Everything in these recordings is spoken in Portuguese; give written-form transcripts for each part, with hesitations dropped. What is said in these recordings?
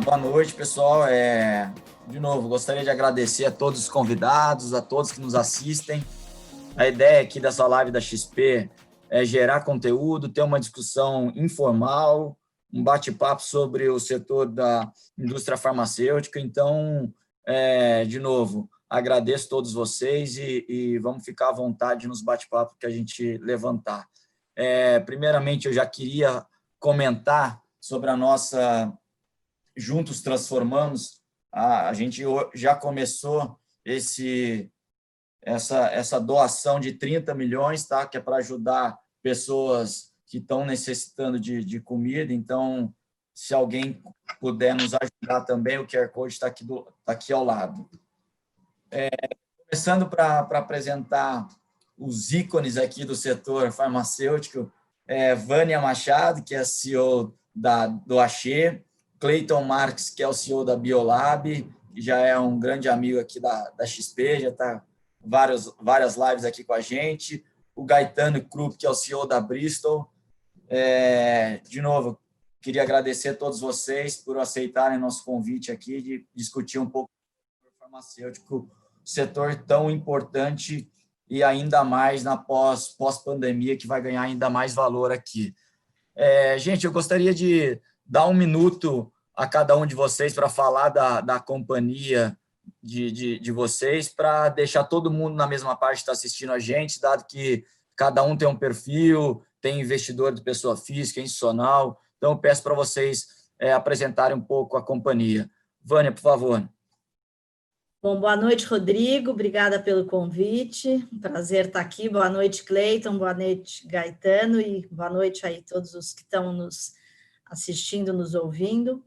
Boa noite, pessoal. De novo, gostaria de agradecer a todos os convidados, a todos que nos assistem. A ideia aqui dessa live da XP é gerar conteúdo, ter uma discussão informal, um bate-papo sobre o setor da indústria farmacêutica. Então, de novo, agradeço a todos vocês e vamos ficar à vontade nos bate-papos que a gente levantar. Primeiramente, eu já queria comentar sobre a nossa Juntos Transformamos. A gente já começou essa doação de 30 milhões, tá? Que é para ajudar pessoas que estão necessitando de comida. Então, se alguém puder nos ajudar também, o QR Code está aqui ao lado. Começando para apresentar os ícones aqui do setor farmacêutico, Vânia Machado, que é a CEO do Axê, Cleiton Marques, que é o CEO da Biolab, que já é um grande amigo aqui da XP, já está várias lives aqui com a gente, o Gaetano Krupp, que é o CEO da Bristol. De novo, queria agradecer a todos vocês por aceitarem nosso convite aqui de discutir um pouco do setor farmacêutico, setor tão importante e ainda mais na pós-pandemia, que vai ganhar ainda mais valor aqui. Gente, eu gostaria de dar um minuto a cada um de vocês para falar da companhia de vocês, para deixar todo mundo na mesma parte que está assistindo a gente, dado que cada um tem um perfil, tem investidor de pessoa física, institucional. Então, eu peço para vocês apresentarem um pouco a companhia. Vânia, por favor. Bom, boa noite, Rodrigo, obrigada pelo convite, prazer estar aqui. Boa noite, Cleiton, boa noite, Gaetano, e boa noite aí a todos os que estão nos assistindo, nos ouvindo.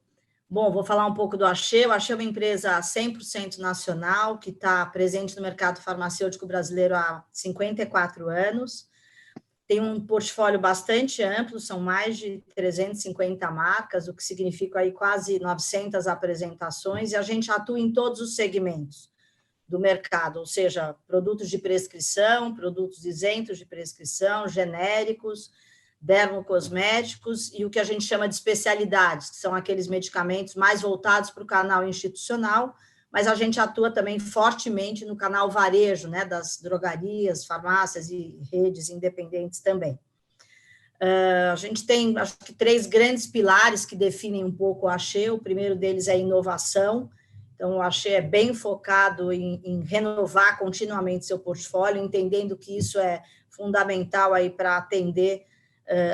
Bom, vou falar um pouco do Axê. O Axê é uma empresa 100% nacional, que está presente no mercado farmacêutico brasileiro há 54 anos. Tem um portfólio bastante amplo, são mais de 350 marcas, o que significa aí quase 900 apresentações, e a gente atua em todos os segmentos do mercado, ou seja, produtos de prescrição, produtos isentos de prescrição, genéricos, dermocosméticos e o que a gente chama de especialidades, que são aqueles medicamentos mais voltados para o canal institucional, mas a gente atua também fortemente no canal varejo, né, das drogarias, farmácias e redes independentes também. A gente tem, acho que, 3 grandes pilares que definem um pouco o Axê. O primeiro deles é a inovação. Então, o Axê é bem focado em renovar continuamente seu portfólio, entendendo que isso é fundamental aí para atender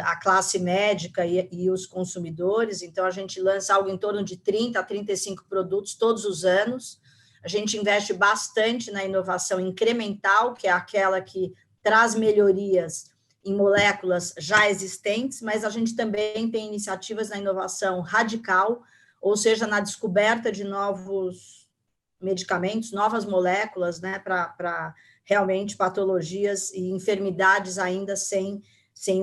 a classe médica e os consumidores. Então, a gente lança algo em torno de 30 a 35 produtos todos os anos. A gente investe bastante na inovação incremental, que é aquela que traz melhorias em moléculas já existentes, mas a gente também tem iniciativas na inovação radical, ou seja, na descoberta de novos medicamentos, novas moléculas, né, para realmente patologias e enfermidades ainda sem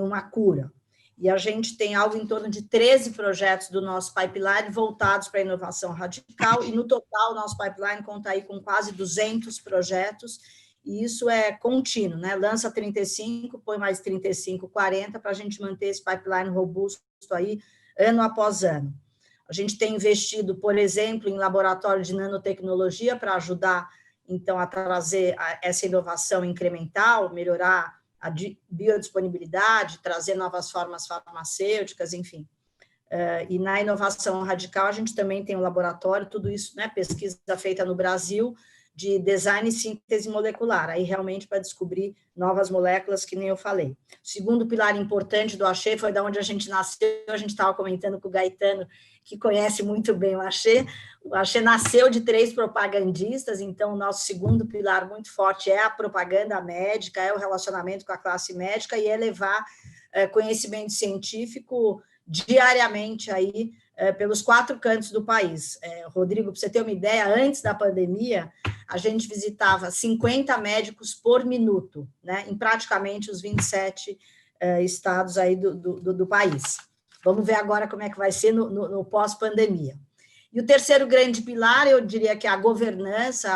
uma cura. E a gente tem algo em torno de 13 projetos do nosso pipeline voltados para a inovação radical, e no total o nosso pipeline conta aí com quase 200 projetos, e isso é contínuo, né? Lança 35, põe mais 35, 40, para a gente manter esse pipeline robusto aí, ano após ano. A gente tem investido, por exemplo, em laboratório de nanotecnologia para ajudar, então, a trazer essa inovação incremental, melhorar a biodisponibilidade, trazer novas formas farmacêuticas, enfim. E na inovação radical, a gente também tem um laboratório, tudo isso, né, pesquisa feita no Brasil, de design e síntese molecular, aí realmente para descobrir novas moléculas, que nem eu falei. O segundo pilar importante do Axê foi da onde a gente nasceu. A gente estava comentando com o Gaetano, que conhece muito bem o Axê. O Axê nasceu de 3 propagandistas, então o nosso segundo pilar muito forte é a propaganda médica, é o relacionamento com a classe médica e é levar conhecimento científico diariamente aí pelos 4 cantos do país. Rodrigo, para você ter uma ideia, antes da pandemia, a gente visitava 50 médicos por minuto, né, em praticamente os 27 estados aí do país. Vamos ver agora como é que vai ser no pós-pandemia. E o terceiro grande pilar, eu diria que é a governança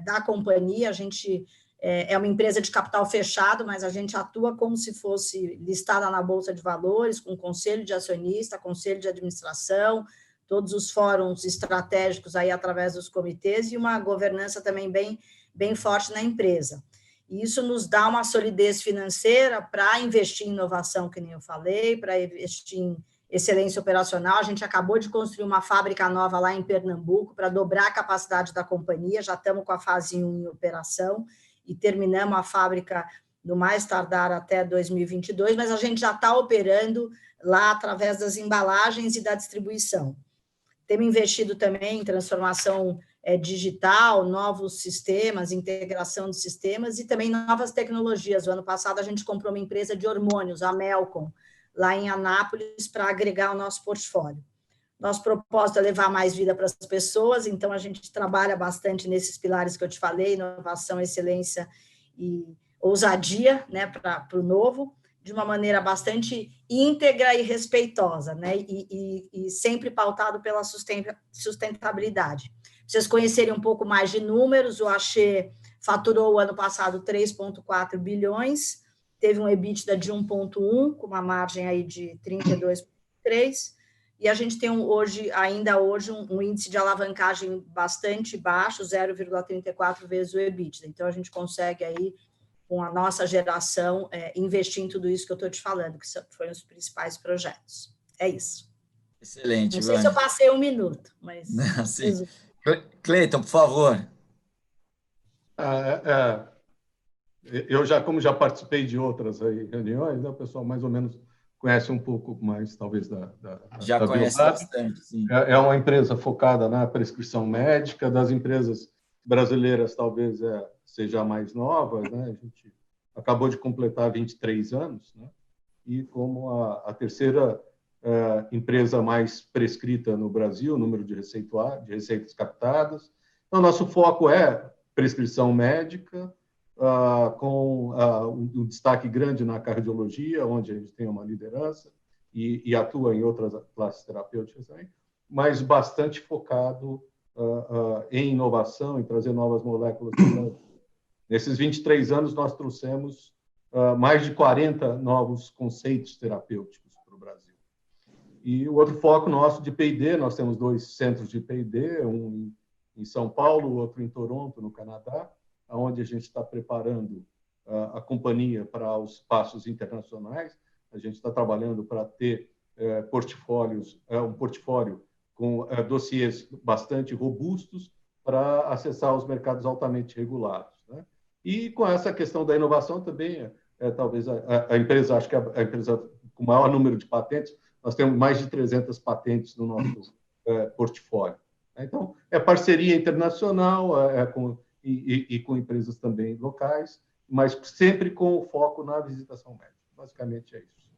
da companhia. A gente é uma empresa de capital fechado, mas a gente atua como se fosse listada na Bolsa de Valores, com conselho de acionista, conselho de administração, todos os fóruns estratégicos aí através dos comitês e uma governança também bem forte na empresa. E isso nos dá uma solidez financeira para investir em inovação, que nem eu falei, para investir em excelência operacional. A gente acabou de construir uma fábrica nova lá em Pernambuco para dobrar a capacidade da companhia, já estamos com a fase 1 em operação e terminamos a fábrica no mais tardar até 2022, mas a gente já está operando lá através das embalagens e da distribuição. Temos investido também em transformação digital, novos sistemas, integração de sistemas e também novas tecnologias. O ano passado a gente comprou uma empresa de hormônios, a Melcom, lá em Anápolis, para agregar o nosso portfólio. Nosso propósito é levar mais vida para as pessoas, então a gente trabalha bastante nesses pilares que eu te falei, inovação, excelência e ousadia, né, para o novo, de uma maneira bastante íntegra e respeitosa, né, e sempre pautado pela sustentabilidade. Pra vocês conhecerem um pouco mais de números, o Axê faturou o ano passado 3,4 bilhões, teve um EBITDA de 1,1, com uma margem aí de 32,3%, e a gente tem ainda hoje um índice de alavancagem bastante baixo, 0,34 vezes o EBITDA. Então, a gente consegue aí, com a nossa geração, investir em tudo isso que eu estou te falando, que foram os principais projetos. É isso. Excelente, não sei se eu passei 1 minuto, mas... Sim. Cleiton, por favor. Eu como já participei de outras aí, reuniões, né, o pessoal mais ou menos conhece um pouco mais, talvez, já da conhece Biolab. bastante, sim. É uma empresa focada na prescrição médica, das empresas brasileiras talvez seja a mais nova, né? A gente acabou de completar 23 anos, né? E como a terceira empresa mais prescrita no Brasil, número de receitas captadas. Então, nosso foco é prescrição médica, com um destaque grande na cardiologia, onde a gente tem uma liderança e atua em outras classes terapêuticas também, mas bastante focado em inovação, em trazer novas moléculas. Nesses 23 anos, nós trouxemos mais de 40 novos conceitos terapêuticos para o Brasil. E o outro foco nosso de P&D, nós temos 2 centros de P&D, um em São Paulo, outro em Toronto, no Canadá, onde a gente está preparando a companhia para os passos internacionais. A gente está trabalhando para ter um portfólio com dossiês bastante robustos para acessar os mercados altamente regulados, né? E com essa questão da inovação também, talvez a empresa, acho que a empresa com o maior número de patentes, nós temos mais de 300 patentes no nosso portfólio. Então, é parceria internacional e com empresas também locais, mas sempre com o foco na visitação médica. Basicamente é isso.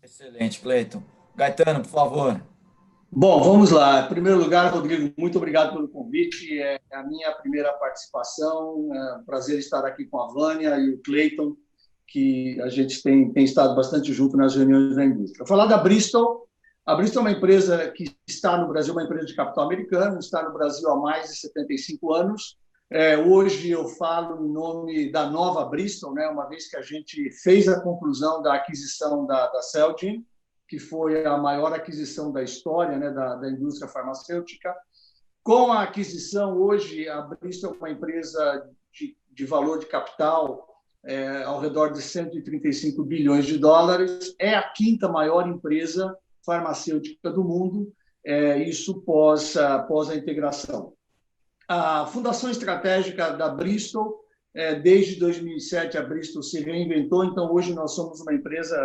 Excelente, Cleiton. Gaetano, por favor. Bom, vamos lá. Em primeiro lugar, Rodrigo, muito obrigado pelo convite. É a minha primeira participação. É um prazer estar aqui com a Vânia e o Cleiton, que a gente tem estado bastante junto nas reuniões da indústria. Vou falar da Bristol. A Bristol é uma empresa que está no Brasil, uma empresa de capital americano, está no Brasil há mais de 75 anos. Hoje eu falo em nome da nova Bristol, né, uma vez que a gente fez a conclusão da aquisição da Celgene, que foi a maior aquisição da história, né, da indústria farmacêutica. Com a aquisição, hoje, a Bristol é uma empresa de valor de capital ao redor de 135 bilhões de dólares, é a 5ª maior empresa farmacêutica do mundo, isso pós a integração. A fundação estratégica da Bristol, desde 2007, a Bristol se reinventou, então hoje nós somos uma empresa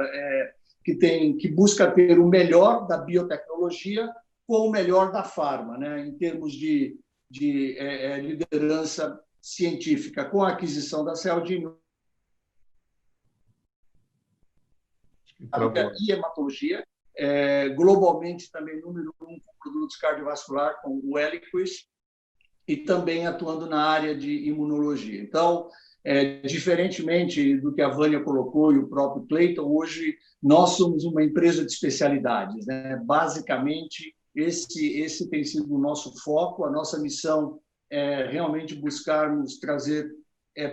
que busca ter o melhor da biotecnologia com o melhor da farma, né, em termos de liderança científica. Com a aquisição da Celgene e hematologia, globalmente também número 1 com produtos cardiovasculares, com o Eliquis, e também atuando na área de imunologia. Então, diferentemente do que a Vânia colocou e o próprio Cleiton, hoje nós somos uma empresa de especialidades, né? Basicamente, esse tem sido o nosso foco. A nossa missão é realmente buscarmos trazer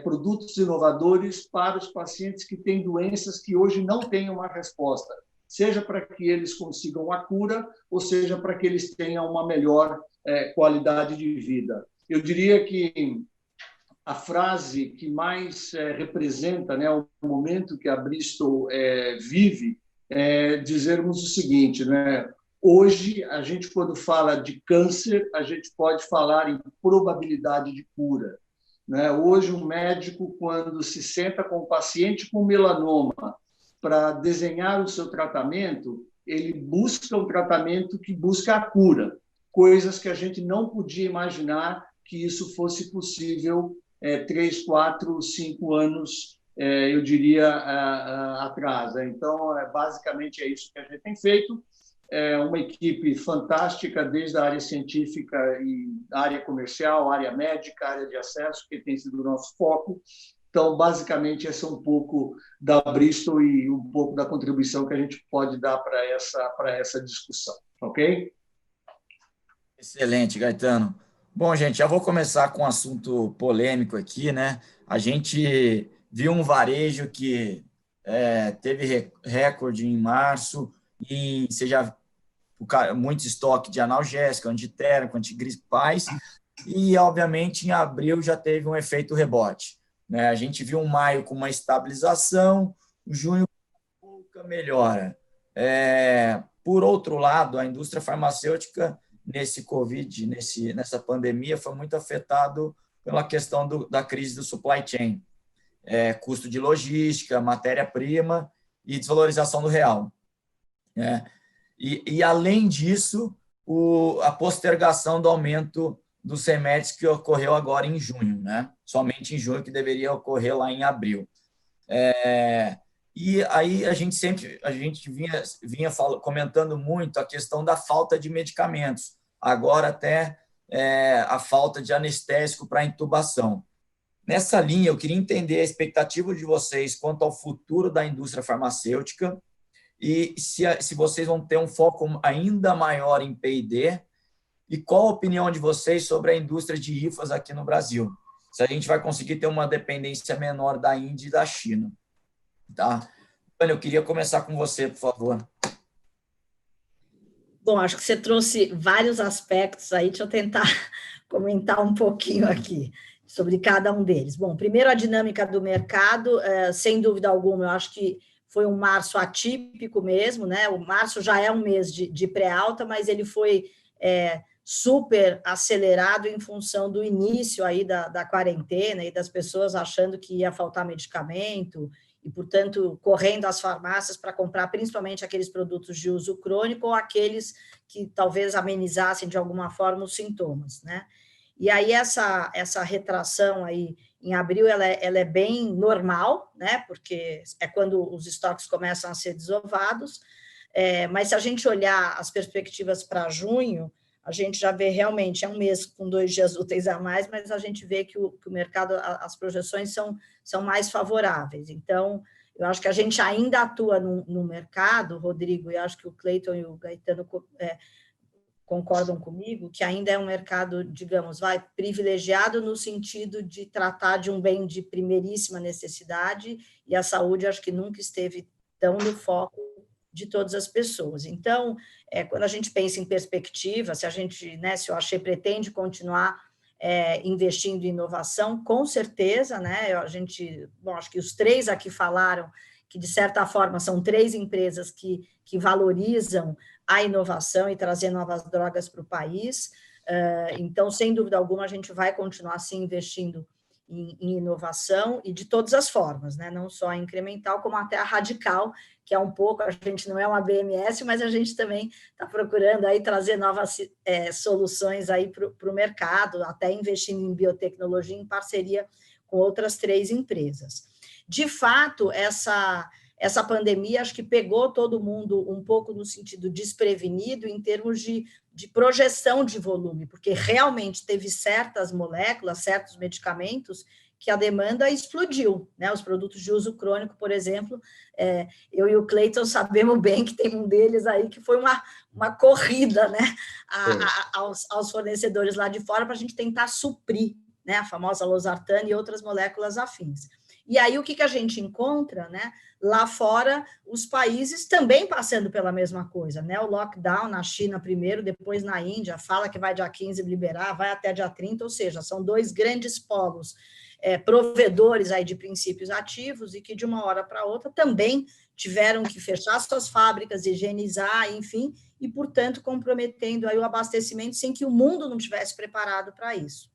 produtos inovadores para os pacientes que têm doenças que hoje não têm uma resposta, seja para que eles consigam a cura, ou seja para que eles tenham uma melhor qualidade de vida. Eu diria que a frase que mais representa, né, o momento que a Bristol vive é dizermos o seguinte, né? Hoje, a gente, quando fala de câncer, a gente pode falar em probabilidade de cura, né? Hoje, um médico, quando se senta com um paciente com melanoma para desenhar o seu tratamento, ele busca um tratamento que busca a cura, coisas que a gente não podia imaginar que isso fosse possível 3, 4, 5 anos, eu diria, atrás. Então, basicamente, é isso que a gente tem feito. É uma equipe fantástica, desde a área científica e área comercial, área médica, área de acesso, que tem sido o nosso foco. Então, basicamente, esse é um pouco da Bristol e um pouco da contribuição que a gente pode dar para essa discussão. Ok? Excelente, Gaetano. Bom, gente, já vou começar com um assunto polêmico aqui, né? A gente viu um varejo que teve recorde em março, e muito estoque de analgésico, antitérmico, antigripais, e, obviamente, em abril já teve um efeito rebote, né? A gente viu um maio com uma estabilização, junho com pouca melhora. Por outro lado, a indústria farmacêutica, nesse Covid, nessa pandemia, foi muito afetado pela questão da crise do supply chain, custo de logística, matéria-prima e desvalorização do real, né? E além disso, a postergação do aumento dos remédios que ocorreu agora em junho, né? Somente em junho, que deveria ocorrer lá em abril. E aí a gente vinha comentando muito a questão da falta de medicamentos, agora até a falta de anestésico para intubação. Nessa linha, eu queria entender a expectativa de vocês quanto ao futuro da indústria farmacêutica e se vocês vão ter um foco ainda maior em P&D, e qual a opinião de vocês sobre a indústria de IFAs aqui no Brasil, se a gente vai conseguir ter uma dependência menor da Índia e da China. Tá? Eu queria começar com você, por favor. Bom, acho que você trouxe vários aspectos aí, deixa eu tentar comentar um pouquinho aqui sobre cada um deles. Bom, primeiro a dinâmica do mercado, sem dúvida alguma, eu acho que foi um março atípico mesmo, né? O março já é um mês de pré-alta, mas ele foi super acelerado em função do início aí da quarentena e das pessoas achando que ia faltar medicamento e, portanto, correndo às farmácias para comprar principalmente aqueles produtos de uso crônico ou aqueles que talvez amenizassem de alguma forma os sintomas, né? E aí essa retração aí em abril, ela é bem normal, né? Porque é quando os estoques começam a ser desovados, mas se a gente olhar as perspectivas para junho, a gente já vê realmente, é um mês com 2 dias úteis a mais, mas a gente vê que o mercado, as projeções são mais favoráveis. Então, eu acho que a gente ainda atua no mercado, Rodrigo, e acho que o Cleiton e o Gaetano concordam comigo, que ainda é um mercado, digamos, privilegiado no sentido de tratar de um bem de primeiríssima necessidade, e a saúde acho que nunca esteve tão no foco de todas as pessoas. Então, quando a gente pensa em perspectiva, se a gente, né, se o Axê pretende continuar investindo em inovação, com certeza, né, acho que os 3 aqui falaram que, de certa forma, são 3 empresas que valorizam a inovação e trazer novas drogas para o país. Então, sem dúvida alguma, a gente vai continuar se investindo em inovação e de todas as formas, né? Não só a incremental, como até a radical, que é um pouco, a gente não é uma BMS, mas a gente também está procurando aí trazer novas soluções aí para o mercado, até investindo em biotecnologia em parceria com outras 3 empresas. De fato, essa pandemia acho que pegou todo mundo um pouco no sentido desprevenido em termos de projeção de volume, porque realmente teve certas moléculas, certos medicamentos que a demanda explodiu, né? Os produtos de uso crônico, por exemplo, eu e o Cleiton sabemos bem que tem um deles aí que foi uma corrida, né? Aos fornecedores lá de fora para a gente tentar suprir né, a famosa losartana e outras moléculas afins. E aí, o que a gente encontra, né? Lá fora, os países também passando pela mesma coisa, né? O lockdown na China primeiro, depois na Índia, fala que vai dia 15 liberar, vai até dia 30, ou seja, são dois grandes polos provedores aí de princípios ativos e que, de uma hora para outra, também tiveram que fechar suas fábricas, higienizar, enfim, e, portanto, comprometendo aí o abastecimento sem que o mundo não tivesse preparado para isso.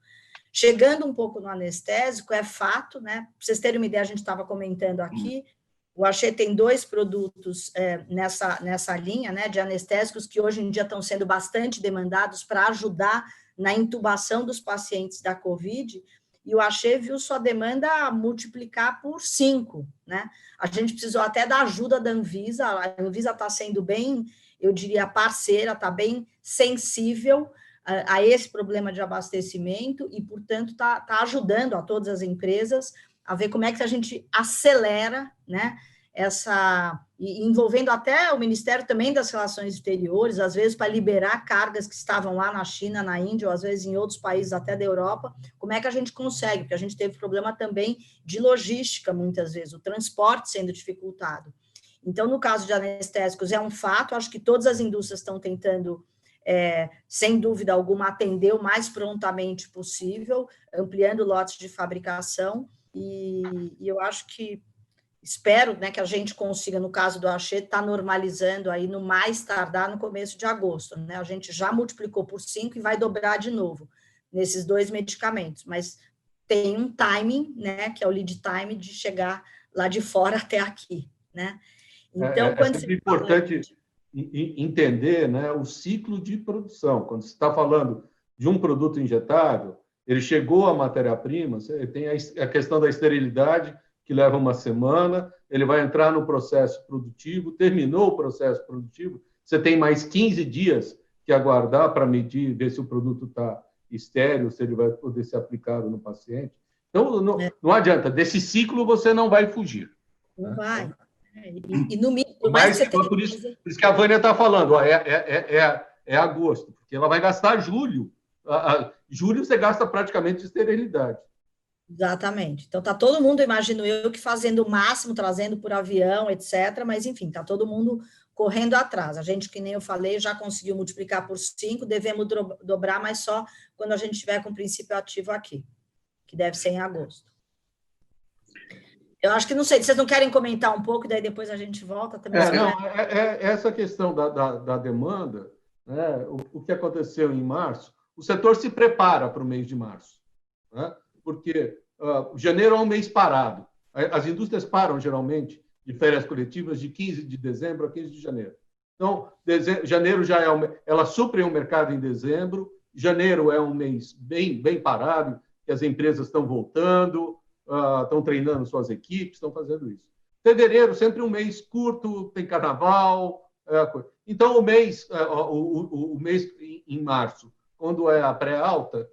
Chegando um pouco no anestésico, é fato, né? Para vocês terem uma ideia, a gente estava comentando aqui, o Axê tem 2 produtos nessa linha, né, de anestésicos que hoje em dia estão sendo bastante demandados para ajudar na intubação dos pacientes da COVID, e o Axê viu sua demanda multiplicar por 5, né? A gente precisou até da ajuda da Anvisa, a Anvisa está sendo bem, eu diria, parceira, está bem sensível a esse problema de abastecimento e, portanto, está ajudando a todas as empresas a ver como é que a gente acelera, né, envolvendo até o Ministério também das Relações Exteriores, às vezes para liberar cargas que estavam lá na China, na Índia, ou às vezes em outros países até da Europa, como é que a gente consegue, porque a gente teve problema também de logística, muitas vezes, o transporte sendo dificultado. Então, no caso de anestésicos, é um fato, acho que todas as indústrias estão tentando, sem dúvida alguma, atender o mais prontamente possível, ampliando lotes de fabricação, e eu acho que espero, né, que a gente consiga, no caso do Axê, estar normalizando aí no mais tardar no começo de agosto, né? A gente já multiplicou por 5 e vai dobrar de novo nesses 2 medicamentos, mas tem um timing, né, que é o lead time de chegar lá de fora até aqui, né? Então, quando sempre importante entender, né, o ciclo de produção. Quando você está falando de um produto injetável, ele chegou à matéria-prima, tem a questão da esterilidade, que leva uma semana, ele vai entrar no processo produtivo, terminou o processo produtivo, você tem mais 15 dias que aguardar para medir, ver se o produto está estéril, se ele vai poder ser aplicado no paciente. Então, não adianta, desse ciclo você não vai fugir. Não vai. E no mínimo, mas por isso que a Vânia está falando, ó, é agosto, porque ela vai gastar julho. Julho você gasta praticamente de esterilidade. Exatamente. Então, está todo mundo, imagino eu, que fazendo o máximo, trazendo por avião, etc., mas, enfim, está todo mundo correndo atrás. A gente, que nem eu falei, já conseguiu multiplicar por 5, devemos dobrar, mas só quando a gente estiver com o princípio ativo aqui, que deve ser em agosto. Eu acho que, não sei, vocês não querem comentar um pouco, daí depois a gente volta também? Essa questão da demanda, né, o que aconteceu em março, o setor se prepara para o mês de março, né? Porque janeiro é um mês parado. As indústrias param, geralmente, de férias coletivas de 15 de dezembro a 15 de janeiro. Então, janeiro já elas suprem o mercado em dezembro, janeiro é um mês bem parado, que as empresas estão voltando, estão treinando suas equipes, estão fazendo isso. Fevereiro, sempre um mês curto, tem carnaval. Então, o mês em março, quando é a pré-alta,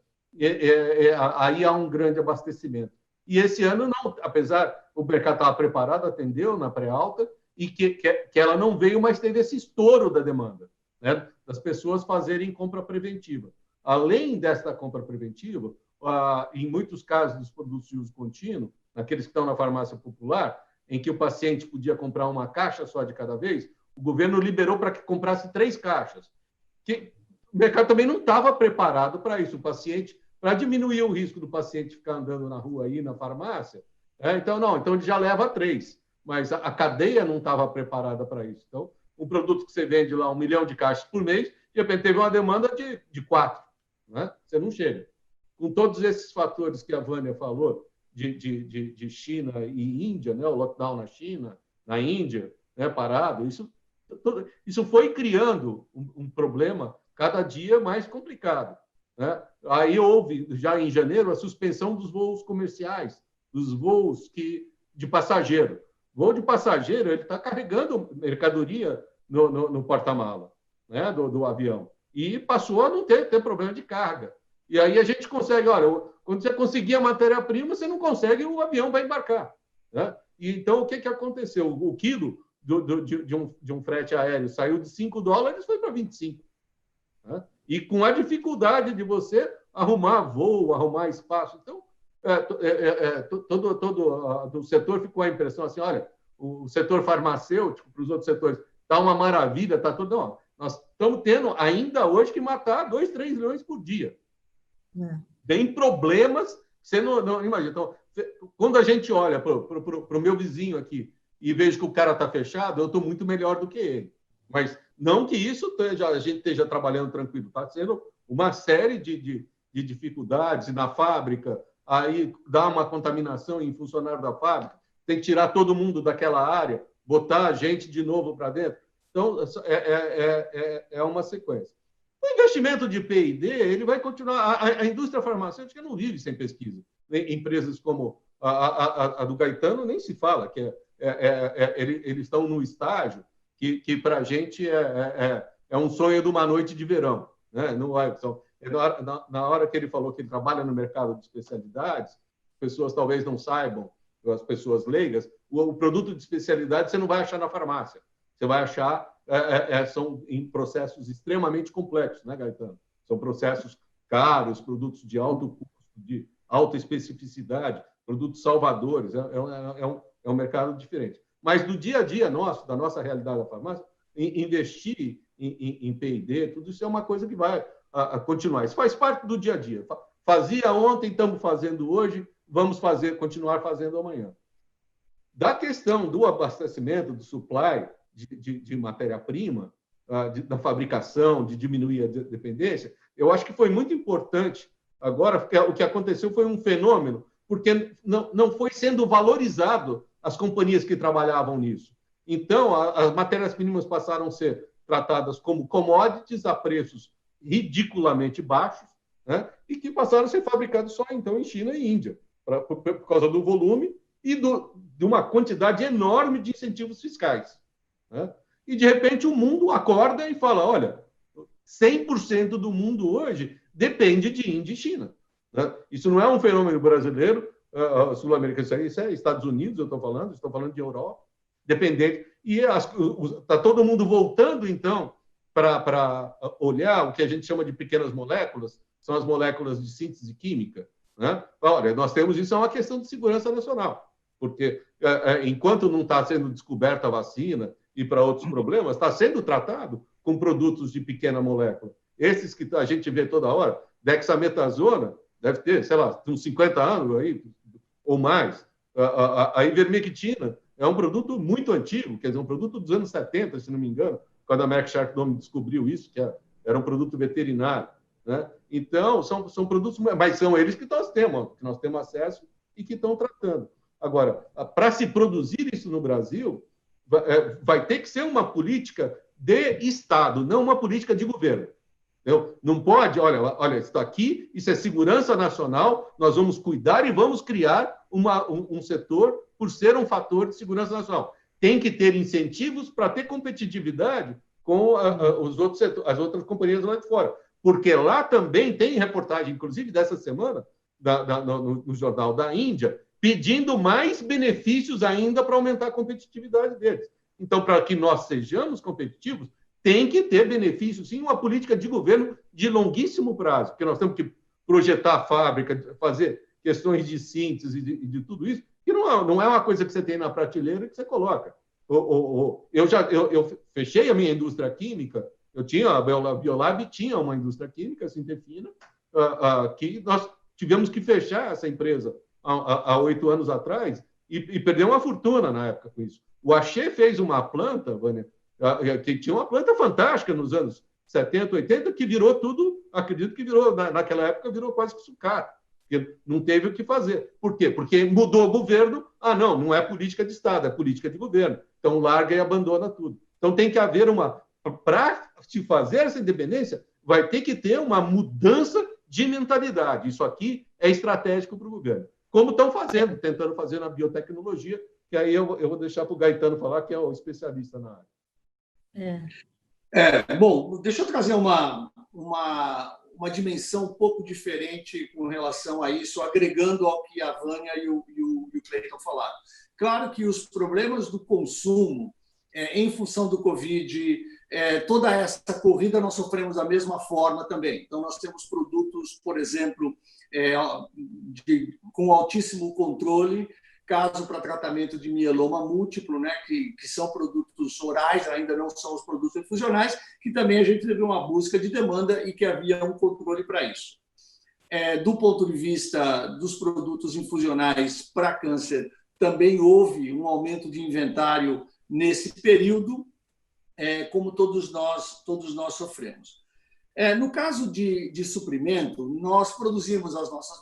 aí há um grande abastecimento. E esse ano, não, apesar o mercado estava preparado, atendeu na pré-alta, e que ela não veio, mas teve esse estouro da demanda, né, das pessoas fazerem compra preventiva. Além desta compra preventiva, em muitos casos dos produtos de uso contínuo, naqueles que estão na farmácia popular, em que o paciente podia comprar uma caixa só de cada vez, o governo liberou para que comprasse 3 caixas. O mercado também não estava preparado para isso. O paciente, para diminuir o risco do paciente ficar andando na rua aí, na farmácia, então ele já leva 3. Mas a cadeia não estava preparada para isso. Então, um produto que você vende lá 1 milhão de caixas por mês, de repente teve uma demanda de 4. Né? Você não chega. Com todos esses fatores que a Vânia falou, de China e Índia, né? O lockdown na China, na Índia, né? Parado, isso foi criando um problema cada dia mais complicado, né? Aí houve, já em janeiro, a suspensão dos voos comerciais, dos voos de passageiro. Voo de passageiro, ele está carregando mercadoria no porta-mala, né? do avião. E passou a não ter problema de carga. E aí a gente consegue, olha, quando você conseguir a matéria-prima, você não consegue, o avião vai embarcar. Né? E então, o que aconteceu? O quilo de um frete aéreo saiu de $5, foi para 25. Né? E com a dificuldade de você arrumar voo, arrumar espaço. Então, todo o setor ficou a impressão assim, olha, o setor farmacêutico, para os outros setores, está uma maravilha, está tudo... Não, nós estamos tendo ainda hoje que matar 2, 3 leões por dia. Tem problemas, você não imagina. Então, quando a gente olha para o meu vizinho aqui e vejo que o cara está fechado, eu estou muito melhor do que ele. Mas não que isso a gente esteja trabalhando tranquilo, está sendo uma série de dificuldades na fábrica, aí dá uma contaminação em funcionário da fábrica, tem que tirar todo mundo daquela área, botar a gente de novo para dentro. Então, é uma sequência. O investimento de P&D, ele vai continuar. A indústria farmacêutica não vive sem pesquisa. Empresas como a do Gaetano nem se fala, que eles estão no estágio que para a gente é um sonho de uma noite de verão. Né? Na hora que ele falou que ele trabalha no mercado de especialidades, pessoas talvez não saibam, as pessoas leigas, o produto de especialidade você não vai achar na farmácia. Você vai achar, são em processos extremamente complexos, né, Gaetano? São processos caros, produtos de alto custo, de alta especificidade, produtos salvadores. É um mercado diferente. Mas do dia a dia nosso, da nossa realidade da farmácia, investir em P&D, tudo isso é uma coisa que vai continuar. Isso faz parte do dia a dia. Fazia ontem, estamos fazendo hoje, vamos continuar fazendo amanhã. Da questão do abastecimento, do supply de matéria-prima, da fabricação, de diminuir a dependência, eu acho que foi muito importante. Agora, o que aconteceu foi um fenômeno, porque não foi sendo valorizado as companhias que trabalhavam nisso. Então, as matérias-primas passaram a ser tratadas como commodities a preços ridiculamente baixos, né? E que passaram a ser fabricados só, então, em China e Índia, por causa do volume e de uma quantidade enorme de incentivos fiscais. Né? E, de repente, o mundo acorda e fala, olha, 100% do mundo hoje depende de Índia e China. Né? Isso não é um fenômeno brasileiro, sul-americano, isso é Estados Unidos, estou falando de Europa, dependente. E está todo mundo voltando, então, para olhar o que a gente chama de pequenas moléculas, são as moléculas de síntese química. Né? Olha, nós temos isso, é uma questão de segurança nacional, porque enquanto não está sendo descoberta a vacina e para outros problemas, está sendo tratado com produtos de pequena molécula. Esses que a gente vê toda hora, dexametasona, deve ter, sei lá, uns 50 anos aí, ou mais. A ivermectina é um produto muito antigo, quer dizer, um produto dos anos 70, se não me engano, quando a Merck Sharp Dohme descobriu isso, que era um produto veterinário. Né? Então, são produtos, mas são eles que nós temos acesso e que estão tratando. Agora, para se produzir isso no Brasil, vai ter que ser uma política de Estado, não uma política de governo. Não pode, olha, está aqui, isso é segurança nacional, nós vamos cuidar e vamos criar um setor por ser um fator de segurança nacional. Tem que ter incentivos para ter competitividade com as outras companhias lá de fora. Porque lá também tem reportagem, inclusive dessa semana, no jornal da Índia, pedindo mais benefícios ainda para aumentar a competitividade deles. Então, para que nós sejamos competitivos, tem que ter benefícios, sim, uma política de governo de longuíssimo prazo, porque nós temos que projetar a fábrica, fazer questões de síntese e de tudo isso, que não é uma coisa que você tem na prateleira que você coloca. Eu fechei a minha indústria química, a Biolab tinha uma indústria química, a Sintefina, que nós tivemos que fechar essa empresa há 8 anos atrás e perdeu uma fortuna na época com isso. O Axê fez uma planta, Vânia, que tinha uma planta fantástica nos anos 70, 80, que virou tudo, acredito que virou, naquela época, virou quase que sucata, porque não teve o que fazer. Por quê? Porque mudou o governo, não é política de Estado, é política de governo. Então, larga e abandona tudo. Então, tem que haver para se fazer essa independência, vai ter que ter uma mudança de mentalidade. Isso aqui é estratégico para o governo. Como estão fazendo, tentando fazer na biotecnologia, que aí eu vou deixar para o Gaetano falar, que é o especialista na área. Bom, deixa eu trazer uma dimensão um pouco diferente com relação a isso, agregando ao que a Vânia e o Cleiton falaram. Claro que os problemas do consumo em função do Covid, toda essa corrida nós sofremos da mesma forma também. Então, nós temos produtos, por exemplo, com altíssimo controle, caso para tratamento de mieloma múltiplo, né, que são produtos orais, ainda não são os produtos infusionais, que também a gente teve uma busca de demanda e que havia um controle para isso. Do ponto de vista dos produtos infusionais para câncer, também houve um aumento de inventário nesse período, como todos nós sofremos. No caso de suprimento, nós produzimos as nossas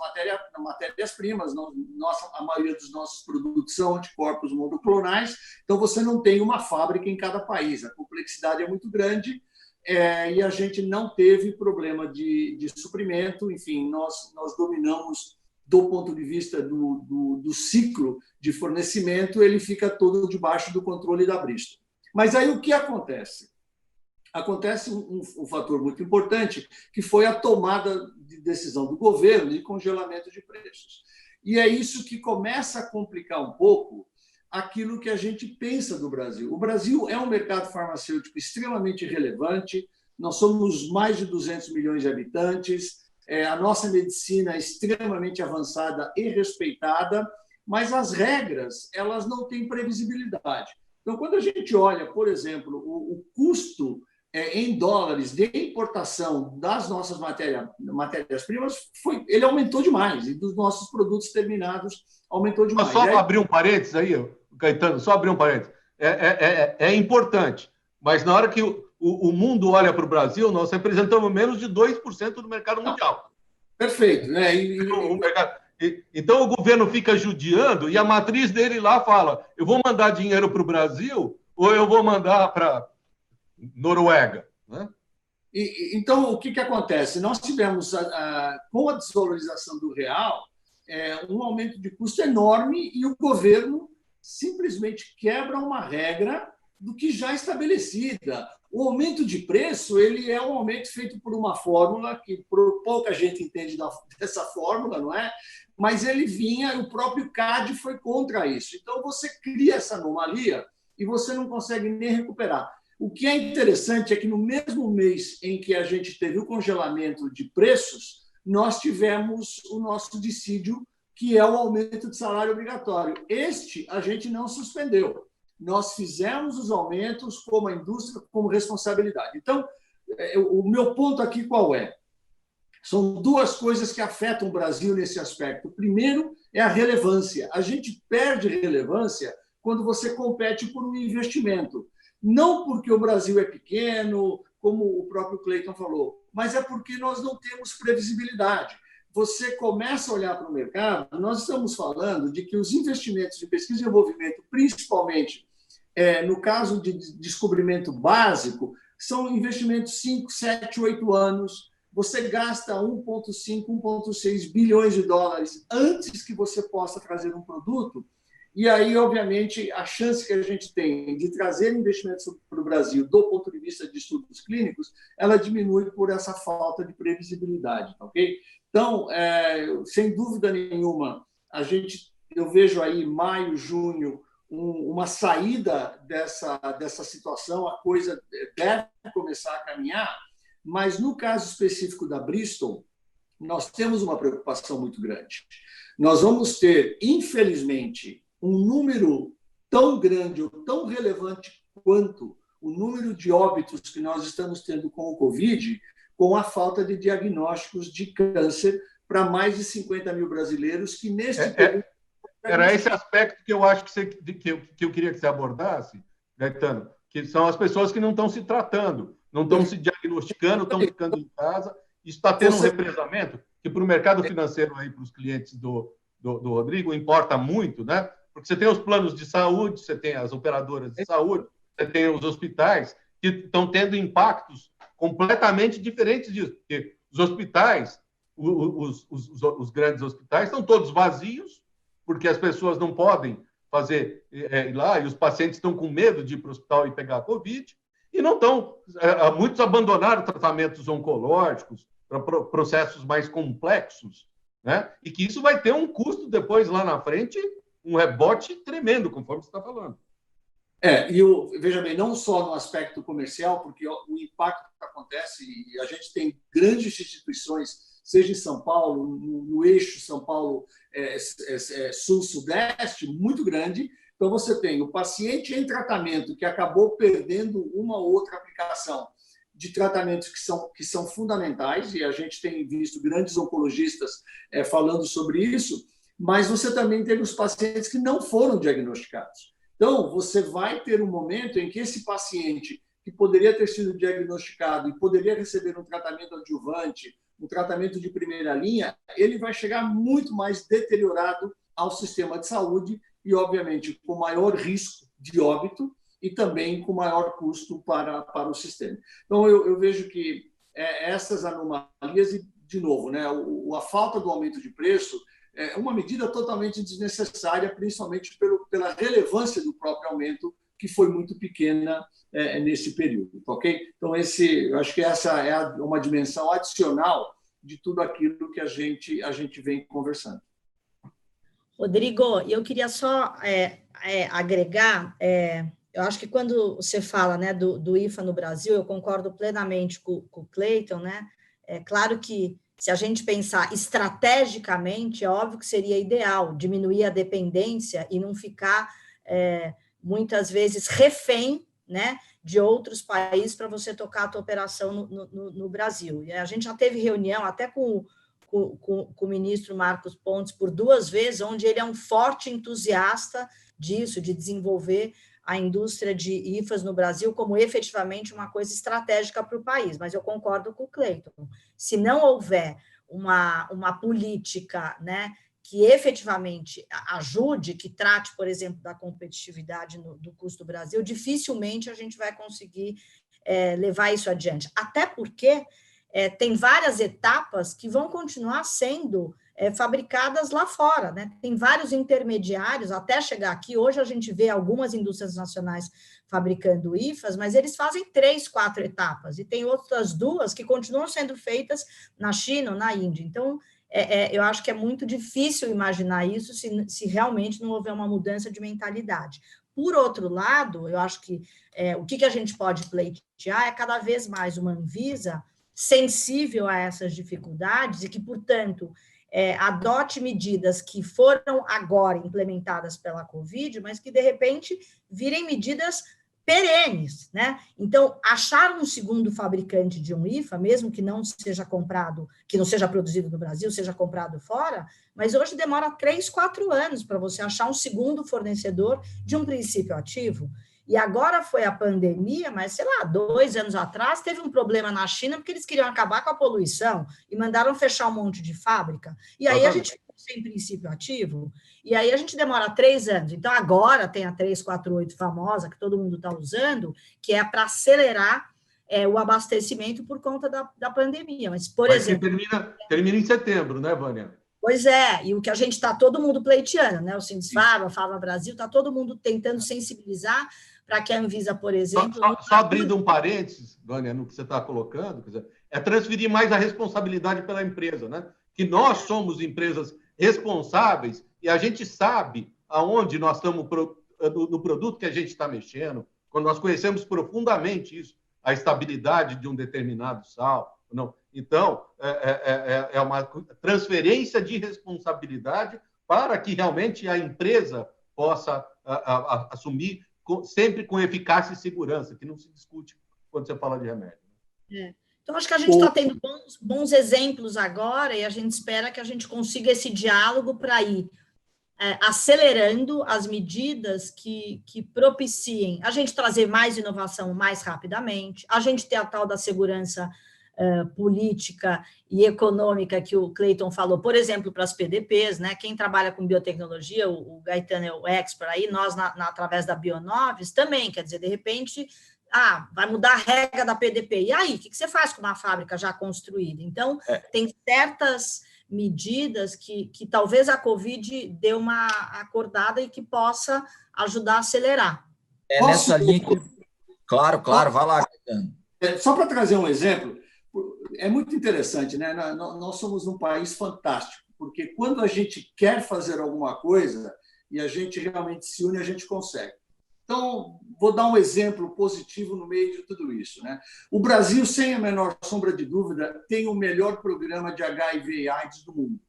matérias-primas, a maioria dos nossos produtos são anticorpos monoclonais, então você não tem uma fábrica em cada país, a complexidade é muito grande, e a gente não teve problema de suprimento, enfim, nós dominamos do ponto de vista do ciclo de fornecimento, ele fica todo debaixo do controle da Bristol. Mas aí o que acontece? Acontece um fator muito importante, que foi a tomada de decisão do governo de congelamento de preços. E é isso que começa a complicar um pouco aquilo que a gente pensa do Brasil. O Brasil é um mercado farmacêutico extremamente relevante, nós somos mais de 200 milhões de habitantes, a nossa medicina é extremamente avançada e respeitada, mas as regras elas não têm previsibilidade. Então, quando a gente olha, por exemplo, o custo em dólares de importação das nossas matérias-primas, ele aumentou demais, e dos nossos produtos terminados aumentou demais. Só abrir um parênteses aí, Caetano, só abrir um parênteses. É importante, mas na hora que o mundo olha para o Brasil, nós representamos menos de 2% do mercado mundial. Perfeito. Né? Então, o governo fica judiando e a matriz dele lá fala, eu vou mandar dinheiro para o Brasil ou eu vou mandar para Noruega. Né? Então, o que acontece? Nós tivemos, com a desvalorização do real, um aumento de custo enorme e o governo simplesmente quebra uma regra do que já estabelecida. O aumento de preço ele é um aumento feito por uma fórmula que pouca gente entende dessa fórmula, não é? Mas ele vinha, o próprio CAD foi contra isso. Então, você cria essa anomalia e você não consegue nem recuperar. O que é interessante é que no mesmo mês em que a gente teve o congelamento de preços, nós tivemos o nosso dissídio, que é o aumento de salário obrigatório. Este a gente não suspendeu. Nós fizemos os aumentos como a indústria, como responsabilidade. Então, o meu ponto aqui qual é? São duas coisas que afetam o Brasil nesse aspecto. O primeiro é a relevância. A gente perde relevância quando você compete por um investimento. Não porque o Brasil é pequeno, como o próprio Cleiton falou, mas é porque nós não temos previsibilidade. Você começa a olhar para o mercado, nós estamos falando de que os investimentos de pesquisa e desenvolvimento, principalmente no caso de descobrimento básico, são investimentos 5, 7, 8 anos. Você gasta 1,5, 1,6 bilhões de dólares antes que você possa trazer um produto. E aí, obviamente, a chance que a gente tem de trazer investimentos para o Brasil do ponto de vista de estudos clínicos, ela diminui por essa falta de previsibilidade, ok? Então, sem dúvida nenhuma, eu vejo aí maio, junho, uma saída dessa situação, a coisa deve começar a caminhar, mas no caso específico da Bristol, nós temos uma preocupação muito grande. Nós vamos ter, infelizmente, um número tão grande ou tão relevante quanto o número de óbitos que nós estamos tendo com o Covid, com a falta de diagnósticos de câncer para mais de 50 mil brasileiros que, neste período... Era esse aspecto que eu acho que eu queria que você abordasse, Gaetano, que são as pessoas que não estão se tratando, não estão se diagnosticando, estão ficando em casa. Isso está tendo um represamento que, para o mercado financeiro, para os clientes do Rodrigo, importa muito, né? Porque você tem os planos de saúde, você tem as operadoras de saúde, você tem os hospitais que estão tendo impactos completamente diferentes disso. Porque os hospitais, os grandes hospitais, estão todos vazios, porque as pessoas não podem fazer ir lá, e os pacientes estão com medo de ir para o hospital e pegar a Covid, e não estão... muitos abandonaram tratamentos oncológicos para processos mais complexos, né? E que isso vai ter um custo depois, lá na frente, um rebote tremendo, conforme você está falando. Veja bem, não só no aspecto comercial, porque o impacto que acontece, e a gente tem grandes instituições, seja em São Paulo, no eixo São Paulo sul-sudeste, muito grande. Então, você tem o paciente em tratamento que acabou perdendo uma ou outra aplicação de tratamentos que são fundamentais, e a gente tem visto grandes oncologistas falando sobre isso, mas você também tem os pacientes que não foram diagnosticados. Então, você vai ter um momento em que esse paciente que poderia ter sido diagnosticado e poderia receber um tratamento adjuvante, um tratamento de primeira linha, ele vai chegar muito mais deteriorado ao sistema de saúde e, obviamente, com maior risco de óbito e também com maior custo para o sistema. Então, eu vejo que essas anomalias, e, de novo, né, a falta do aumento de preço é uma medida totalmente desnecessária, principalmente pela relevância do próprio aumento, que foi muito pequena nesse período. Ok? Então, eu acho que essa é uma dimensão adicional de tudo aquilo que a gente vem conversando. Rodrigo, eu queria só agregar, eu acho que quando você fala, né, do IFA no Brasil, eu concordo plenamente com o Cleiton, né? É claro que, se a gente pensar estrategicamente, é óbvio que seria ideal diminuir a dependência e não ficar, muitas vezes, refém, né, de outros países para você tocar a tua operação no Brasil. E a gente já teve reunião até com o ministro Marcos Pontes por 2 vezes, onde ele é um forte entusiasta disso, de desenvolver a indústria de IFAs no Brasil como efetivamente uma coisa estratégica para o país, mas eu concordo com o Cleiton. Se não houver uma política, né, que efetivamente ajude, que trate, por exemplo, da competitividade do custo do Brasil, dificilmente a gente vai conseguir levar isso adiante. Até porque tem várias etapas que vão continuar sendo fabricadas lá fora, né? Tem vários intermediários até chegar aqui. Hoje a gente vê algumas indústrias nacionais fabricando IFAs, mas eles fazem 3, 4 etapas, e tem outras 2 que continuam sendo feitas na China ou na Índia. Então, eu acho que é muito difícil imaginar isso se realmente não houver uma mudança de mentalidade. Por outro lado, eu acho que o que a gente pode pleitear é cada vez mais uma Anvisa sensível a essas dificuldades e que, portanto, adote medidas que foram agora implementadas pela Covid, mas que, de repente, virem medidas perenes, né? Então, achar um segundo fabricante de um IFA, mesmo que não seja comprado, que não seja produzido no Brasil, seja comprado fora, mas hoje demora 3, 4 anos para você achar um segundo fornecedor de um princípio ativo. E agora foi a pandemia, mas, sei lá, 2 anos atrás, teve um problema na China porque eles queriam acabar com a poluição e mandaram fechar um monte de fábrica. E aí a gente ficou sem princípio ativo, e aí a gente demora 3 anos. Então, agora tem a 348 famosa, que todo mundo está usando, que é para acelerar o abastecimento por conta da pandemia. Mas, por exemplo... Termina em setembro, né, Vânia? Pois é, e o que a gente está todo mundo pleiteando, né? O Sindusfarma, a Farma Brasil, está todo mundo tentando sensibilizar para que a Anvisa, por exemplo... Só abrindo um parênteses, Vânia, no que você está colocando, quer dizer, é transferir mais a responsabilidade pela empresa, né? Que nós somos empresas responsáveis e a gente sabe aonde nós estamos no produto que a gente está mexendo, quando nós conhecemos profundamente isso, a estabilidade de um determinado sal, não. Então, é uma transferência de responsabilidade para que realmente a empresa possa assumir sempre com eficácia e segurança, que não se discute quando você fala de remédio. Então, acho que a gente está tendo bons exemplos agora e a gente espera que a gente consiga esse diálogo para ir acelerando as medidas que propiciem a gente trazer mais inovação mais rapidamente, a gente ter a tal da segurança política e econômica que o Cleiton falou, por exemplo, para as PDPs, né? Quem trabalha com biotecnologia, o Gaetano é o expert aí, nós, através da Bionoves, também, quer dizer, de repente, vai mudar a regra da PDP, e aí, o que você faz com uma fábrica já construída? Então, tem certas medidas que talvez a Covid dê uma acordada e que possa ajudar a acelerar. Nessa linha que... Claro, vai lá, Gaetano. Só para trazer um exemplo, é muito interessante, né? Nós somos um país fantástico, porque quando a gente quer fazer alguma coisa e a gente realmente se une, a gente consegue. Então, vou dar um exemplo positivo no meio de tudo isso, né? O Brasil, sem a menor sombra de dúvida, tem o melhor programa de HIV e AIDS do mundo,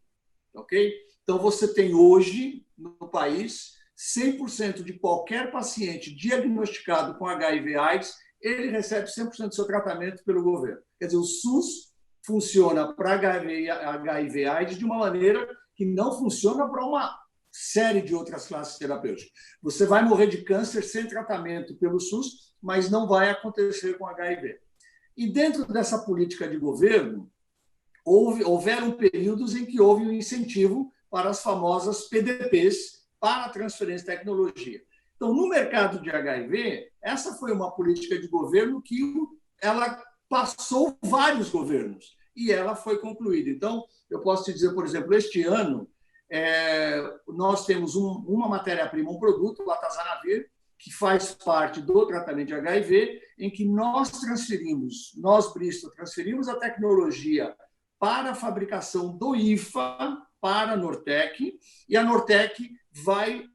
ok? Então, você tem hoje, no país, 100% de qualquer paciente diagnosticado com HIV e AIDS, ele recebe 100% do seu tratamento pelo governo. Quer dizer, o SUS funciona para HIV e AIDS de uma maneira que não funciona para uma série de outras classes terapêuticas. Você vai morrer de câncer sem tratamento pelo SUS, mas não vai acontecer com HIV. E dentro dessa política de governo, houveram períodos em que houve um incentivo para as famosas PDPs, para a transferência de tecnologia. Então, no mercado de HIV, essa foi uma política de governo que ela passou vários governos e ela foi concluída. Então, eu posso te dizer, por exemplo, este ano, nós temos uma matéria-prima, um produto, o atazanavir, que faz parte do tratamento de HIV, em que nós, Bristol, transferimos a tecnologia para a fabricação do IFA para a Nortec, e a Nortec vai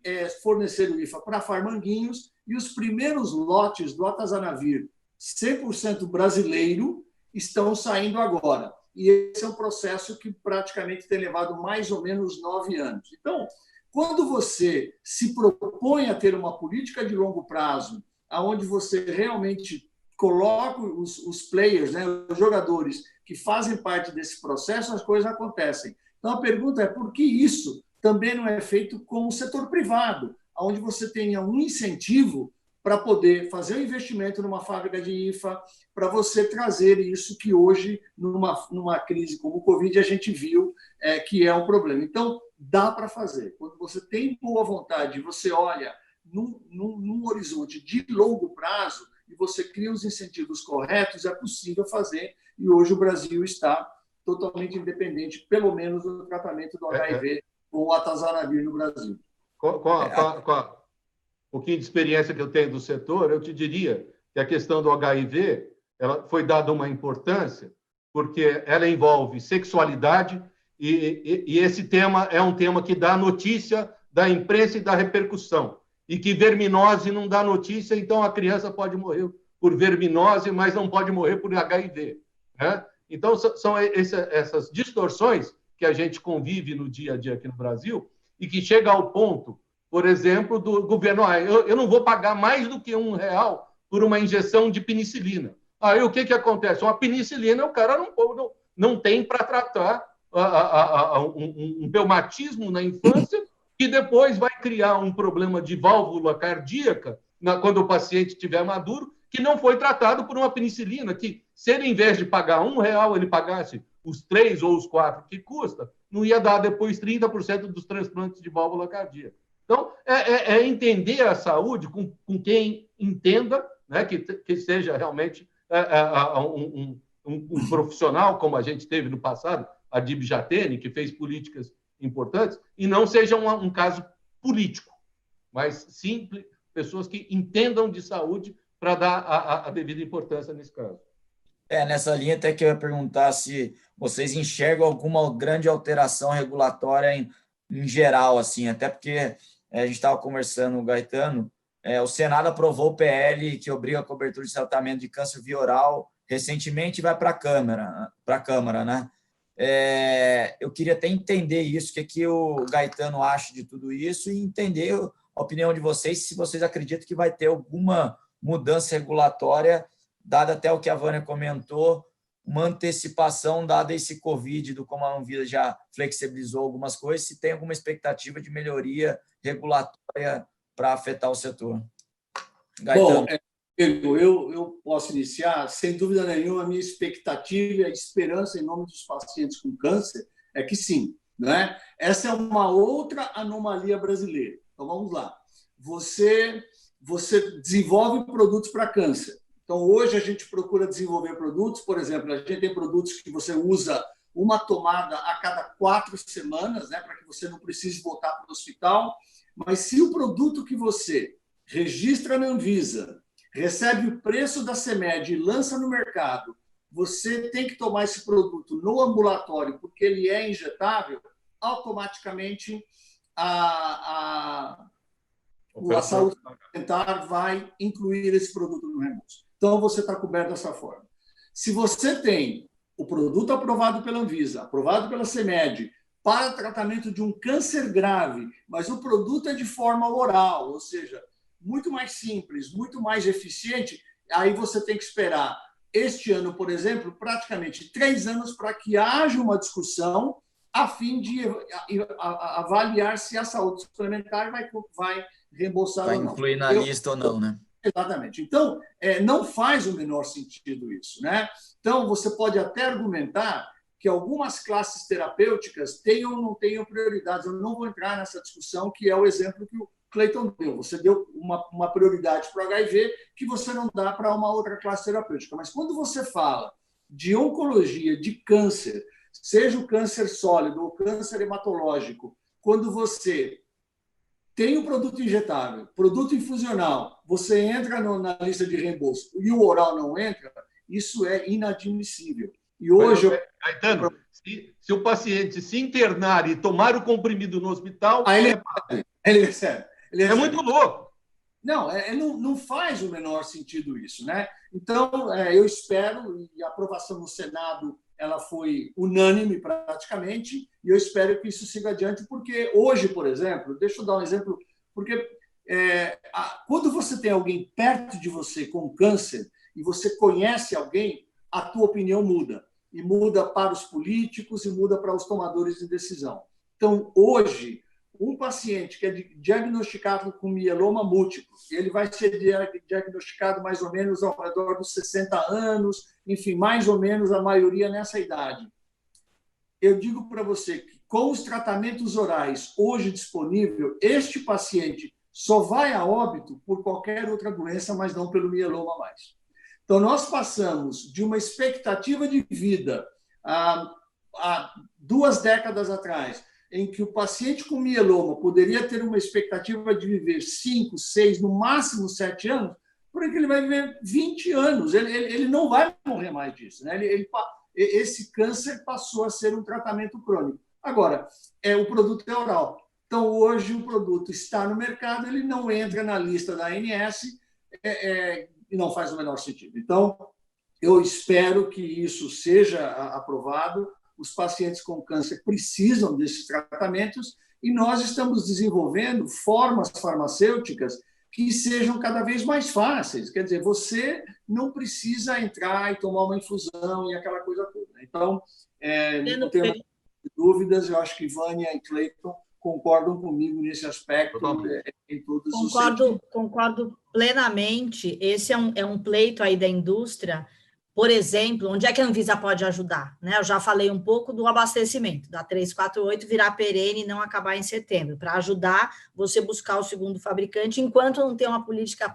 fornecer o IFA para Farmanguinhos, e os primeiros lotes do atazanavir 100% brasileiro estão saindo agora. E esse é um processo que praticamente tem levado mais ou menos 9 anos. Então, quando você se propõe a ter uma política de longo prazo, onde você realmente coloca os players, né, os jogadores que fazem parte desse processo, as coisas acontecem. Então, a pergunta é por que isso também não é feito com o setor privado, onde você tenha um incentivo para poder fazer um investimento numa fábrica de IFA, para você trazer isso que hoje, numa crise como o Covid, a gente viu que é um problema. Então, dá para fazer. Quando você tem boa vontade, você olha num horizonte de longo prazo e você cria os incentivos corretos, é possível fazer. E hoje o Brasil está totalmente independente, pelo menos do tratamento do HIV com o atazanavir no Brasil. Um pouquinho de experiência que eu tenho do setor, eu te diria que a questão do HIV ela foi dada uma importância porque ela envolve sexualidade e esse tema é um tema que dá notícia da imprensa e da repercussão. E que verminose não dá notícia, então a criança pode morrer por verminose, mas não pode morrer por HIV. Né? Então, são essas distorções que a gente convive no dia a dia aqui no Brasil e que chega ao ponto, por exemplo, do governo, eu não vou pagar mais do que R$1 por uma injeção de penicilina. Aí o que acontece? Uma penicilina o cara não tem para tratar um reumatismo na infância que depois vai criar um problema de válvula cardíaca quando o paciente estiver maduro, que não foi tratado por uma penicilina, que se ele, em vez de pagar R$1, ele pagasse os 3 ou os 4 que custa, não ia dar depois 30% dos transplantes de válvula cardíaca. Então, é entender a saúde com quem entenda, né, que seja realmente um profissional, como a gente teve no passado, a Dib Jatene, que fez políticas importantes, e não seja um caso político, mas sim pessoas que entendam de saúde para dar a devida importância nesse caso. Nessa linha até que eu ia perguntar se vocês enxergam alguma grande alteração regulatória em geral, assim, até porque a gente estava conversando, Gaetano, o Senado aprovou o PL que obriga a cobertura de tratamento de câncer via oral recentemente e vai para a Câmara, né? Eu queria até entender isso, o que o Gaetano acha de tudo isso e entender a opinião de vocês, se vocês acreditam que vai ter alguma mudança regulatória, dada até o que a Vânia comentou, uma antecipação dada esse Covid, do como a Anvisa já flexibilizou algumas coisas, se tem alguma expectativa de melhoria regulatória para afetar o setor. Gaetano. Bom, eu posso iniciar, sem dúvida nenhuma, a minha expectativa e a esperança em nome dos pacientes com câncer é que sim. Né? Essa é uma outra anomalia brasileira. Então, vamos lá. Você desenvolve produtos para câncer. Então, hoje a gente procura desenvolver produtos, por exemplo, a gente tem produtos que você usa uma tomada a cada 4 semanas, né, para que você não precise voltar para o hospital. Mas se o produto que você registra na Anvisa, recebe o preço da CEMED e lança no mercado, você tem que tomar esse produto no ambulatório porque ele é injetável, automaticamente a saúde suplementar vai incluir esse produto no reembolso. Então, você está coberto dessa forma. Se você tem o produto aprovado pela Anvisa, aprovado pela CEMED, para tratamento de um câncer grave, mas o produto é de forma oral, ou seja, muito mais simples, muito mais eficiente, aí você tem que esperar este ano, por exemplo, praticamente 3 anos para que haja uma discussão a fim de avaliar se a saúde suplementar vai reembolsar ou não. Vai incluir na lista ou não, né? Exatamente. Então, não faz o menor sentido isso, né? Então, você pode até argumentar que algumas classes terapêuticas tenham ou não tenham prioridades. Eu não vou entrar nessa discussão, que é o exemplo que o Cleiton deu. Você deu uma prioridade para o HIV que você não dá para uma outra classe terapêutica. Mas quando você fala de oncologia, de câncer, seja o câncer sólido ou câncer hematológico, quando você tem o produto injetável, produto infusional, você entra na lista de reembolso e o oral não entra, isso é inadmissível. E hoje... Caetano, se o paciente se internar e tomar o comprimido no hospital... Aí ele recebe. É muito louco. Não faz o menor sentido isso, né? Então, eu espero, e a aprovação no Senado ela foi unânime praticamente, e eu espero que isso siga adiante, porque hoje, por exemplo, deixa eu dar um exemplo, porque quando você tem alguém perto de você com câncer e você conhece alguém, a tua opinião muda, e muda para os políticos e muda para os tomadores de decisão. Então, hoje, um paciente que é diagnosticado com mieloma múltiplo, ele vai ser diagnosticado mais ou menos ao redor dos 60 anos, enfim, mais ou menos a maioria nessa idade. Eu digo para você que com os tratamentos orais hoje disponíveis, este paciente só vai a óbito por qualquer outra doença, mas não pelo mieloma mais. Então, nós passamos de uma expectativa de vida há 2 décadas atrás, em que o paciente com mieloma poderia ter uma expectativa de viver 5, 6, no máximo 7 anos, porque ele vai viver 20 anos. Ele não vai morrer mais disso, né? Esse câncer passou a ser um tratamento crônico. Agora, o produto é oral. Então, hoje, o produto está no mercado, ele não entra na lista da ANS e não faz o menor sentido. Então, eu espero que isso seja aprovado. Os pacientes com câncer precisam desses tratamentos e nós estamos desenvolvendo formas farmacêuticas que sejam cada vez mais fáceis. Quer dizer, você não precisa entrar e tomar uma infusão e aquela coisa toda. Então, não tenho dúvidas, eu acho que Vânia e Cleiton concordam comigo nesse aspecto em todos os sentidos. Concordo plenamente. Esse é um pleito aí da indústria. Por exemplo, onde é que a Anvisa pode ajudar? Né? Eu já falei um pouco do abastecimento, da 348 virar perene e não acabar em setembro, para ajudar você buscar o segundo fabricante, enquanto não tem uma política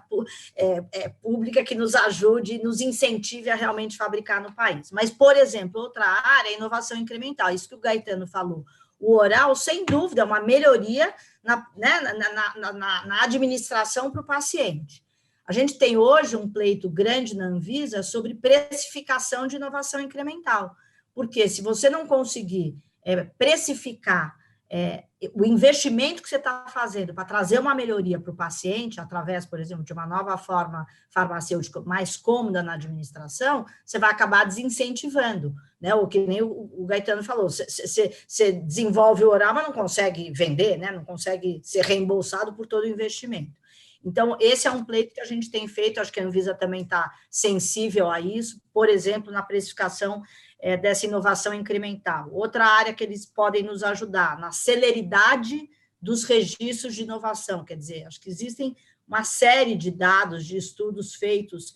pública que nos ajude, nos incentive a realmente fabricar no país. Mas, por exemplo, outra área é inovação incremental, isso que o Gaetano falou. O oral, sem dúvida, é uma melhoria na administração para o paciente. A gente tem hoje um pleito grande na Anvisa sobre precificação de inovação incremental, porque se você não conseguir precificar o investimento que você está fazendo para trazer uma melhoria para o paciente, através, por exemplo, de uma nova forma farmacêutica mais cômoda na administração, você vai acabar desincentivando, né? O que nem o Gaetano falou, você desenvolve o oral, mas não consegue vender, né? Não consegue ser reembolsado por todo o investimento. Então, esse é um pleito que a gente tem feito, acho que a Anvisa também está sensível a isso, por exemplo, na precificação dessa inovação incremental. Outra área que eles podem nos ajudar, na celeridade dos registros de inovação, quer dizer, acho que existem uma série de dados, de estudos feitos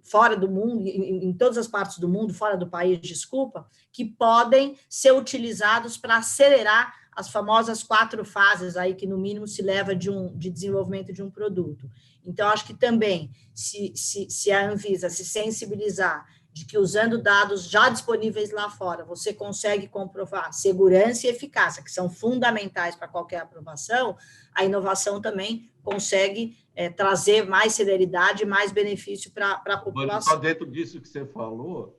fora do mundo, em todas as partes do mundo, fora do país, desculpa, que podem ser utilizados para acelerar as famosas 4 fases aí que, no mínimo, se leva de desenvolvimento de um produto. Então, acho que também, se a Anvisa se sensibilizar de que, usando dados já disponíveis lá fora, você consegue comprovar segurança e eficácia, que são fundamentais para qualquer aprovação, a inovação também consegue trazer mais celeridade e mais benefício para a população. Só dentro disso que você falou,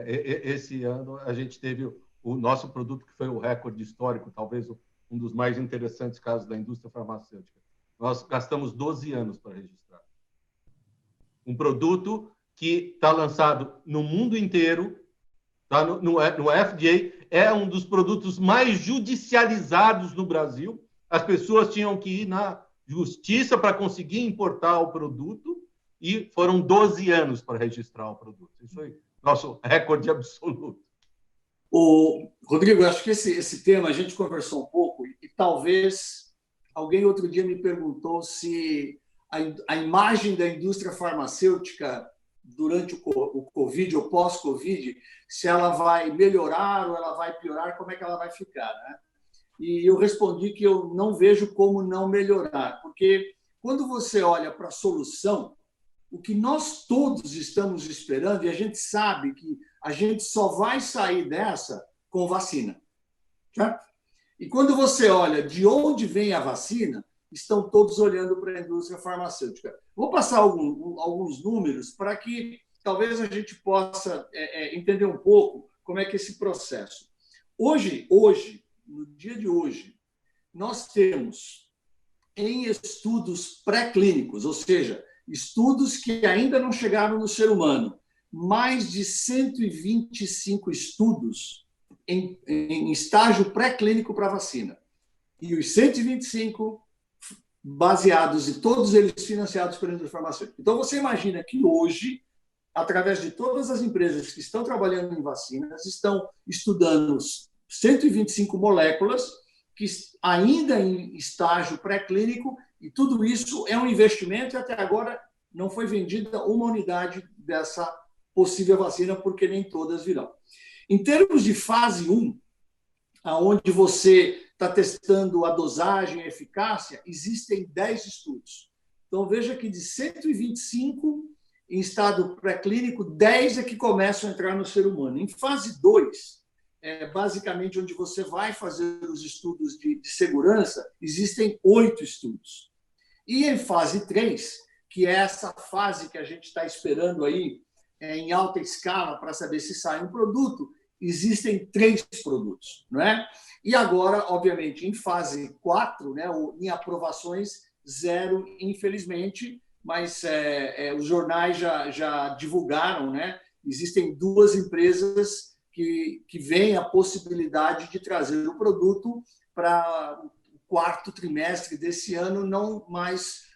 esse ano a gente teve o nosso produto, que foi o recorde histórico, talvez um dos mais interessantes casos da indústria farmacêutica. Nós gastamos 12 anos para registrar. Um produto que está lançado no mundo inteiro, tá no FDA, é um dos produtos mais judicializados no Brasil. As pessoas tinham que ir na justiça para conseguir importar o produto e foram 12 anos para registrar o produto. Isso foi nosso recorde absoluto. Rodrigo, acho que esse tema a gente conversou um pouco e talvez alguém outro dia me perguntou se a imagem da indústria farmacêutica durante o Covid ou pós-Covid, se ela vai melhorar ou ela vai piorar, como é que ela vai ficar, né? E eu respondi que eu não vejo como não melhorar, porque quando você olha para a solução, o que nós todos estamos esperando, e a gente sabe que a gente só vai sair dessa com vacina. Certo? E quando você olha de onde vem a vacina, estão todos olhando para a indústria farmacêutica. Vou passar alguns números para que talvez a gente possa entender um pouco como é que esse processo. Hoje, no dia de hoje, nós temos em estudos pré-clínicos, ou seja, estudos que ainda não chegaram no ser humano, mais de 125 estudos em estágio pré-clínico para vacina. E os 125 baseados, e todos eles financiados pela indústria farmacêutica. Então, você imagina que hoje, através de todas as empresas que estão trabalhando em vacinas, estão estudando 125 moléculas que ainda em estágio pré-clínico, e tudo isso é um investimento e até agora não foi vendida uma unidade dessa possível vacina, porque nem todas virão. Em termos de fase 1, onde você está testando a dosagem e a eficácia, existem 10 estudos. Então, veja que de 125 em estado pré-clínico, 10 é que começam a entrar no ser humano. Em fase 2, basicamente onde você vai fazer os estudos de segurança, existem 8 estudos. E em fase 3, que é essa fase que a gente está esperando aí em alta escala para saber se sai um produto, existem 3 produtos, não é? E agora, obviamente, em fase 4, né, em aprovações, 0, infelizmente, mas os jornais já divulgaram, né? Existem 2 empresas que veem a possibilidade de trazer o produto para o 4º trimestre desse ano, não mais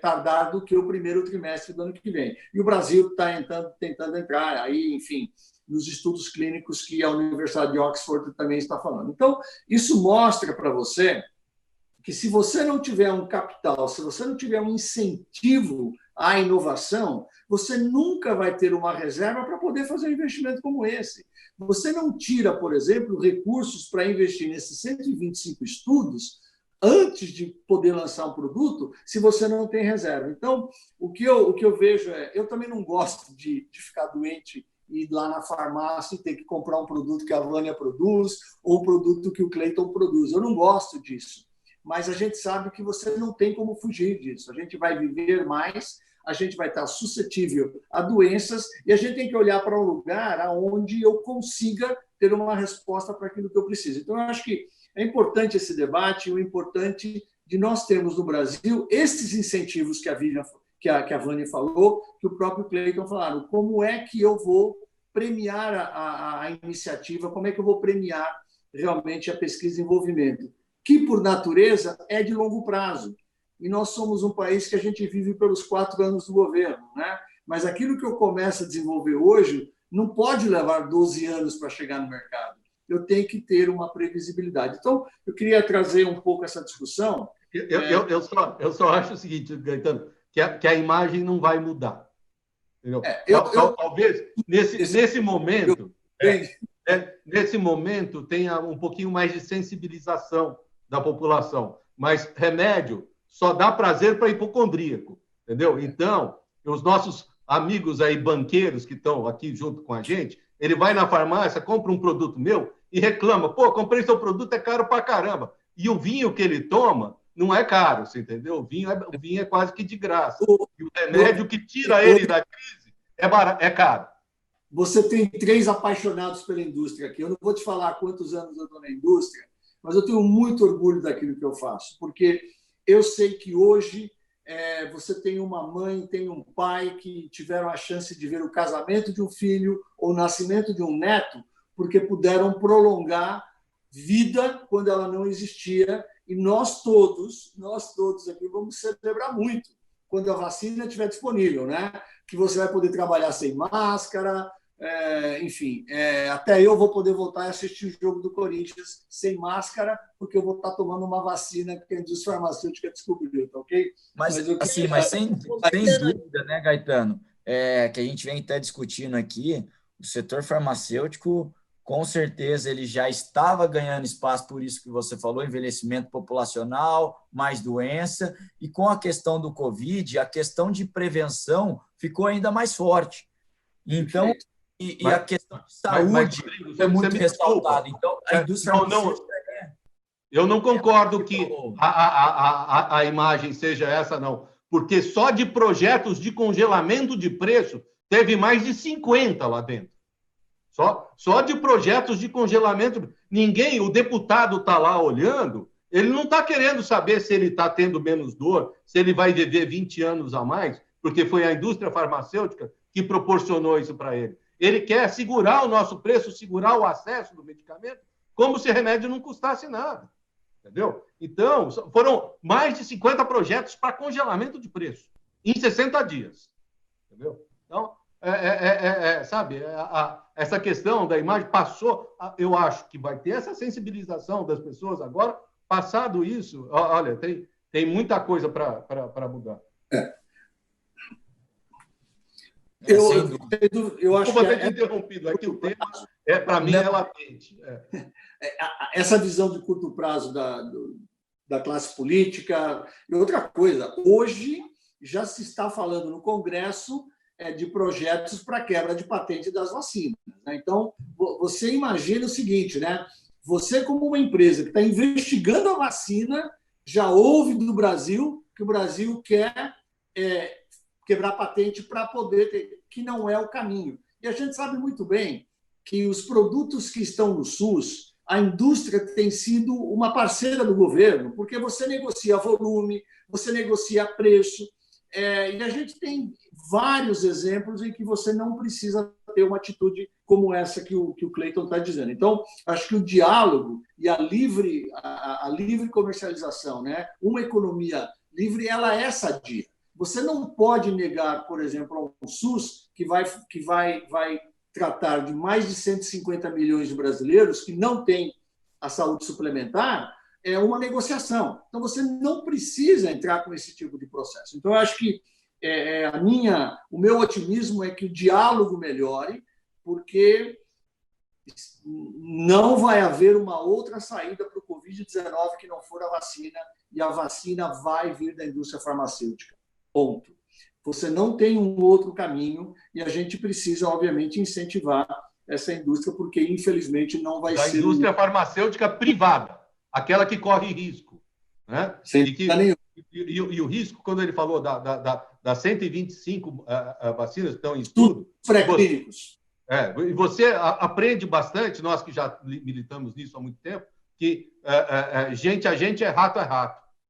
tardar do que o 1º trimestre do ano que vem. E o Brasil está tentando entrar aí, enfim, nos estudos clínicos que a Universidade de Oxford também está falando. Então, isso mostra para você que se você não tiver um capital, se você não tiver um incentivo à inovação, você nunca vai ter uma reserva para poder fazer um investimento como esse. Você não tira, por exemplo, recursos para investir nesses 125 estudos antes de poder lançar um produto, se você não tem reserva. Então, o que eu vejo eu também não gosto de ficar doente e ir lá na farmácia e ter que comprar um produto que a Vânia produz ou um produto que o Clayton produz. Eu não gosto disso. Mas a gente sabe que você não tem como fugir disso. A gente vai viver mais, a gente vai estar suscetível a doenças e a gente tem que olhar para um lugar onde eu consiga ter uma resposta para aquilo que eu preciso. Então, eu acho que é importante esse debate, o importante de nós termos no Brasil esses incentivos que a Vânia falou, que o próprio Clayton falaram. Como é que eu vou premiar a iniciativa, como é que eu vou premiar realmente a pesquisa e desenvolvimento, que, por natureza, é de longo prazo. E nós somos um país que a gente vive pelos 4 anos do governo, né? Mas aquilo que eu começo a desenvolver hoje não pode levar 12 anos para chegar no mercado. Eu tenho que ter uma previsibilidade. Então, eu queria trazer um pouco essa discussão. Eu só acho o seguinte, Gaetano, que a imagem não vai mudar. Entendeu? Talvez, nesse momento, nesse momento, tenha um pouquinho mais de sensibilização da população. Mas remédio só dá prazer para hipocondríaco. Entendeu? Então, os nossos amigos aí, banqueiros que estão aqui junto com a gente, ele vai na farmácia, compra um produto meu e reclama, pô, comprei seu produto, é caro pra caramba. E o vinho que ele toma não é caro, você entendeu? O vinho é quase que de graça. E o remédio que tira ele da crise é caro. Você tem 3 apaixonados pela indústria aqui. Eu não vou te falar quantos anos eu estou na indústria, mas eu tenho muito orgulho daquilo que eu faço, porque Eu sei que hoje você tem uma mãe, tem um pai que tiveram a chance de ver o casamento de um filho ou o nascimento de um neto, porque puderam prolongar vida quando ela não existia. E nós todos aqui vamos celebrar muito quando a vacina estiver disponível, né? Que você vai poder trabalhar sem máscara, enfim, até eu vou poder voltar a assistir o jogo do Corinthians sem máscara, porque eu vou estar tomando uma vacina que a indústria farmacêutica descobriu, tá ok? Mas sem dúvida, né, Gaetano, que a gente vem até discutindo aqui, o setor farmacêutico, com certeza, ele já estava ganhando espaço, por isso que você falou, envelhecimento populacional, mais doença, e com a questão do Covid, a questão de prevenção ficou ainda mais forte. Então, e a questão de saúde é muito ressaltada. Então, a indústria farmacêutica... Eu não concordo que a imagem seja essa, não, porque só de projetos de congelamento de preço teve mais de 50 lá dentro. Só de projetos de congelamento. Ninguém, o deputado está lá olhando, ele não está querendo saber se ele está tendo menos dor, se ele vai viver 20 anos a mais, porque foi a indústria farmacêutica que proporcionou isso para ele. Ele quer segurar o nosso preço, segurar o acesso do medicamento, como se remédio não custasse nada. Entendeu? Então, foram mais de 50 projetos para congelamento de preço em 60 dias. Entendeu? Então, sabe, essa questão da imagem passou, eu acho que vai ter essa sensibilização das pessoas agora, passado isso, olha, tem muita coisa para mudar. Eu acho que ter interrompido, é que o tema, para mim, é latente. Essa visão de curto prazo da classe política. E outra coisa, hoje já se está falando no Congresso de projetos para quebra de patente das vacinas, né? Então, você imagina o seguinte, né? Você, como uma empresa que está investigando a vacina, já ouve do Brasil que o Brasil quer quebrar patente para poder ter, que não é o caminho. E a gente sabe muito bem que os produtos que estão no SUS, a indústria tem sido uma parceira do governo, porque você negocia volume, você negocia preço, e a gente tem vários exemplos em que você não precisa ter uma atitude como essa que o Cleiton está dizendo. Então, acho que o diálogo e a livre comercialização, né? Uma economia livre, ela é sadia. Você não pode negar, por exemplo, a um SUS que vai tratar de mais de 150 milhões de brasileiros que não têm a saúde suplementar, uma negociação. Então, você não precisa entrar com esse tipo de processo. Então, eu acho que o meu otimismo é que o diálogo melhore, porque não vai haver uma outra saída para o Covid-19 que não for a vacina, e a vacina vai vir da indústria farmacêutica. Ponto. Você não tem um outro caminho e a gente precisa, obviamente, incentivar essa indústria, porque, infelizmente, não vai ser... A indústria farmacêutica privada, aquela que corre risco. Né? E o risco, quando ele falou das 125 vacinas que estão em estudo... Pré-clínicos. E você aprende bastante, nós que já militamos nisso há muito tempo, que gente é rato.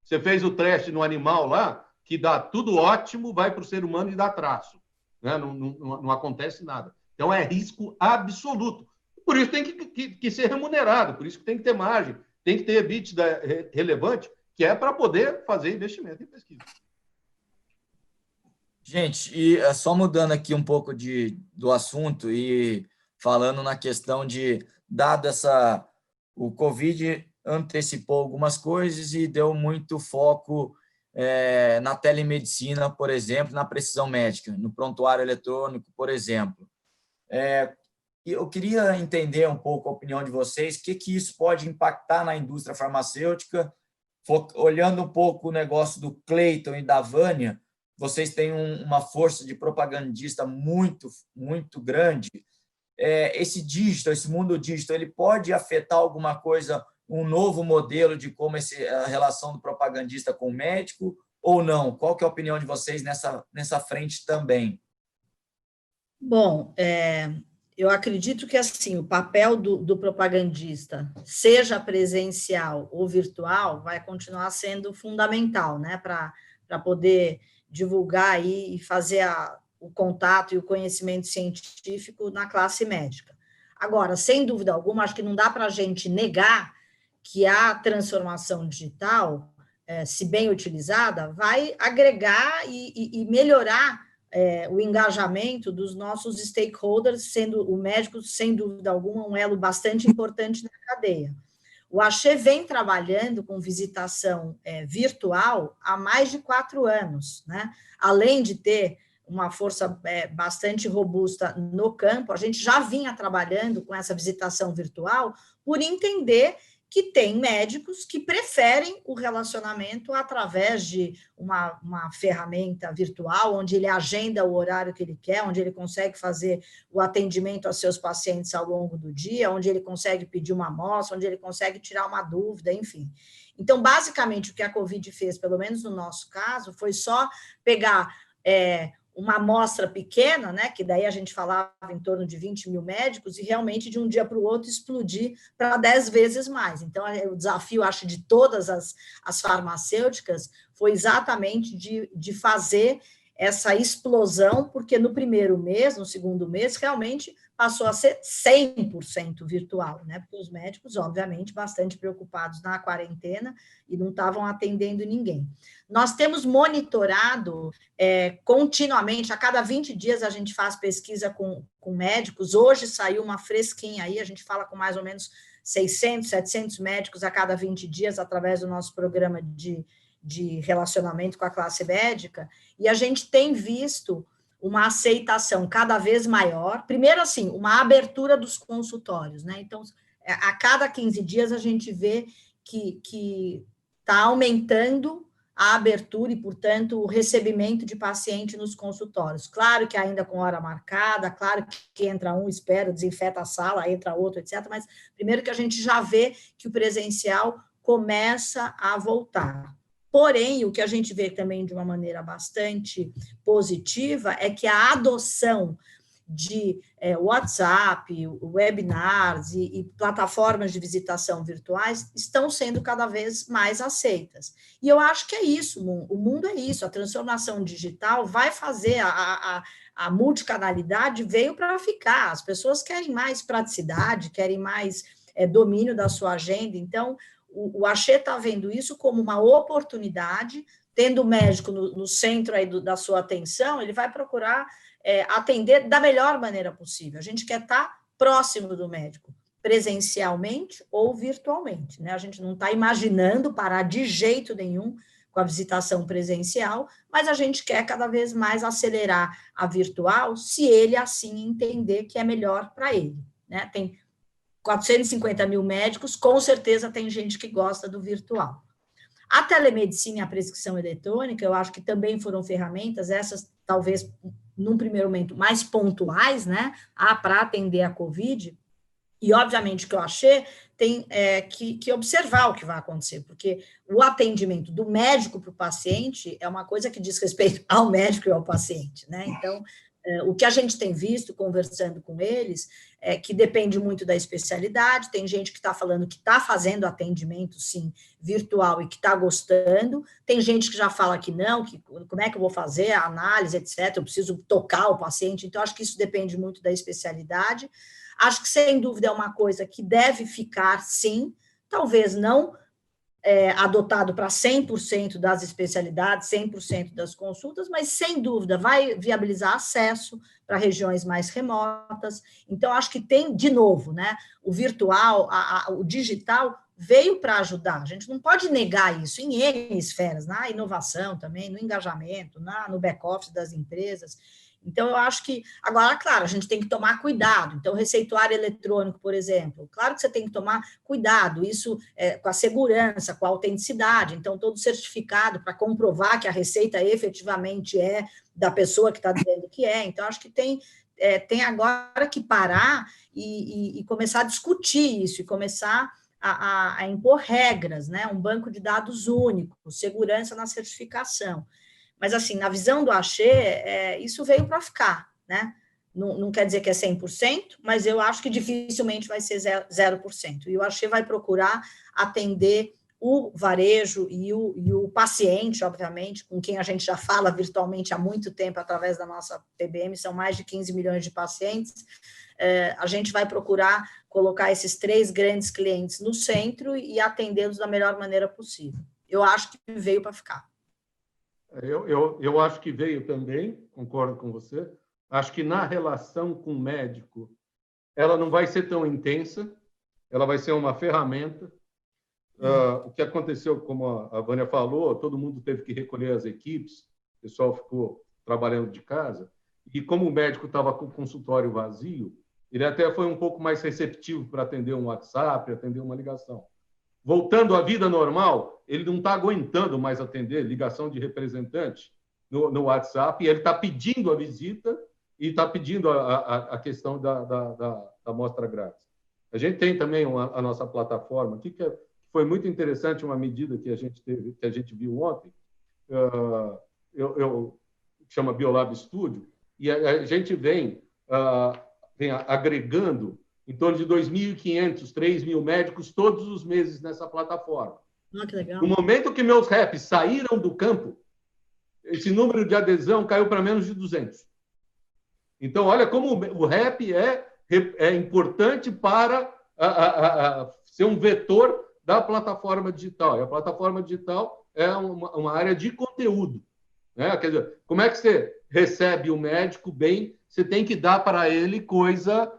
Você fez o teste no animal lá, que dá tudo ótimo, vai para o ser humano e dá traço. Né? Não acontece nada. Então, é risco absoluto. Por isso tem que ser remunerado, por isso que tem que ter margem, tem que ter EBITDA relevante, que é para poder fazer investimento em pesquisa. Gente, e só mudando aqui um pouco do assunto e falando na questão de, dado o Covid antecipou algumas coisas e deu muito foco na telemedicina, por exemplo, na precisão médica, no prontuário eletrônico, por exemplo. Eu queria entender um pouco a opinião de vocês, o que isso pode impactar na indústria farmacêutica, olhando um pouco o negócio do Cleiton e da Vânia. Vocês têm uma força de propagandista muito, muito grande. Esse mundo digital, ele pode afetar alguma coisa, um novo modelo de como a relação do propagandista com o médico, ou não? Qual que é a opinião de vocês nessa frente também? Bom, Eu acredito que, assim, o papel do propagandista, seja presencial ou virtual, vai continuar sendo fundamental, né, para poder divulgar aí e fazer o contato e o conhecimento científico na classe médica. Agora, sem dúvida alguma, acho que não dá para a gente negar que a transformação digital, se bem utilizada, vai agregar e melhorar o engajamento dos nossos stakeholders, sendo o médico, sem dúvida alguma, um elo bastante importante na cadeia. O Axê vem trabalhando com visitação virtual há mais de 4 anos, né? Além de ter uma força bastante robusta no campo, a gente já vinha trabalhando com essa visitação virtual por entender que tem médicos que preferem o relacionamento através de uma ferramenta virtual, onde ele agenda o horário que ele quer, onde ele consegue fazer o atendimento aos seus pacientes ao longo do dia, onde ele consegue pedir uma amostra, onde ele consegue tirar uma dúvida, enfim. Então, basicamente, o que a Covid fez, pelo menos no nosso caso, foi só pegar uma amostra pequena, né, que daí a gente falava em torno de 20 mil médicos, e realmente de um dia para o outro explodir para 10 vezes mais. Então, o desafio, acho, de todas as farmacêuticas foi exatamente de fazer essa explosão, porque no primeiro mês, no segundo mês, realmente passou a ser 100% virtual, né? Porque os médicos, obviamente, bastante preocupados na quarentena e não estavam atendendo ninguém. Nós temos monitorado continuamente, a cada 20 dias a gente faz pesquisa com médicos, hoje saiu uma fresquinha aí, a gente fala com mais ou menos 600, 700 médicos a cada 20 dias, através do nosso programa de relacionamento com a classe médica, e a gente tem visto uma aceitação cada vez maior. Primeiro, assim, uma abertura dos consultórios, né? Então, a cada 15 dias a gente vê que está aumentando a abertura e, portanto, o recebimento de paciente nos consultórios. Claro que ainda com hora marcada, claro que entra um, espera, desinfeta a sala, entra outro, etc. Mas, primeiro que a gente já vê que o presencial começa a voltar. Porém, o que a gente vê também de uma maneira bastante positiva é que a adoção de WhatsApp, webinars e plataformas de visitação virtuais estão sendo cada vez mais aceitas. E eu acho que é isso, o mundo é isso, a transformação digital vai fazer, a multicanalidade veio para ficar, as pessoas querem mais praticidade, querem mais domínio da sua agenda, então o Axê está vendo isso como uma oportunidade, tendo o médico no centro aí da sua atenção, ele vai procurar atender da melhor maneira possível. A gente quer estar próximo do médico, presencialmente ou virtualmente, né? A gente não está imaginando parar de jeito nenhum com a visitação presencial, mas a gente quer cada vez mais acelerar a virtual, se ele assim entender que é melhor para ele, né? Tem 450 mil médicos, com certeza tem gente que gosta do virtual. A telemedicina e a prescrição eletrônica, eu acho que também foram ferramentas, essas talvez, num primeiro momento, mais pontuais, né, para atender a Covid, e obviamente que eu achei, tem que observar o que vai acontecer, porque o atendimento do médico para o paciente é uma coisa que diz respeito ao médico e ao paciente, né, então, o que a gente tem visto, conversando com eles, é que depende muito da especialidade, tem gente que está falando que está fazendo atendimento, sim, virtual e que está gostando, tem gente que já fala que não, que como é que eu vou fazer a análise, etc., eu preciso tocar o paciente, então acho que isso depende muito da especialidade. Acho que, sem dúvida, é uma coisa que deve ficar, sim, talvez não adotado para 100% das especialidades, 100% das consultas, mas, sem dúvida, vai viabilizar acesso para regiões mais remotas. Então, acho que tem, de novo, né, o virtual, o digital veio para ajudar. A gente não pode negar isso em N esferas, na inovação também, no engajamento, no back-office das empresas. Então, eu acho que, agora, claro, a gente tem que tomar cuidado. Então, receituário eletrônico, por exemplo, claro que você tem que tomar cuidado, isso com a segurança, com a autenticidade. Então, todo certificado para comprovar que a receita efetivamente é da pessoa que está dizendo que é. Então, acho que tem agora que parar e começar a discutir isso, e começar a impor regras, né? Um banco de dados único, segurança na certificação. Mas, assim, na visão do Axê, isso veio para ficar, né? Não quer dizer que é 100%, mas eu acho que dificilmente vai ser 0%. E o Axê vai procurar atender o varejo e o paciente, obviamente, com quem a gente já fala virtualmente há muito tempo através da nossa PBM, são mais de 15 milhões de pacientes. A gente vai procurar colocar esses 3 grandes clientes no centro e atendê-los da melhor maneira possível. Eu acho que veio para ficar. Eu acho que veio também, concordo com você. Acho que na relação com o médico, ela não vai ser tão intensa, ela vai ser uma ferramenta. O que aconteceu, como a Vânia falou, todo mundo teve que recolher as equipes, o pessoal ficou trabalhando de casa, e como o médico estava com o consultório vazio, ele até foi um pouco mais receptivo para atender um WhatsApp, atender uma ligação. Voltando à vida normal, ele não está aguentando mais atender ligação de representante no WhatsApp, e ele está pedindo a visita e está pedindo a questão da amostra grátis. A gente tem também a nossa plataforma aqui, que foi muito interessante, uma medida que a gente viu ontem, chama Biolab Studio, e a gente vem agregando em torno de 2.500, 3.000 médicos todos os meses nessa plataforma. Que legal. No momento que meus reps saíram do campo, esse número de adesão caiu para menos de 200. Então, olha como o rep é importante para ser um vetor da plataforma digital. E a plataforma digital é uma área de conteúdo, né? Quer dizer, como é que você recebe o médico bem? Você tem que dar para ele coisa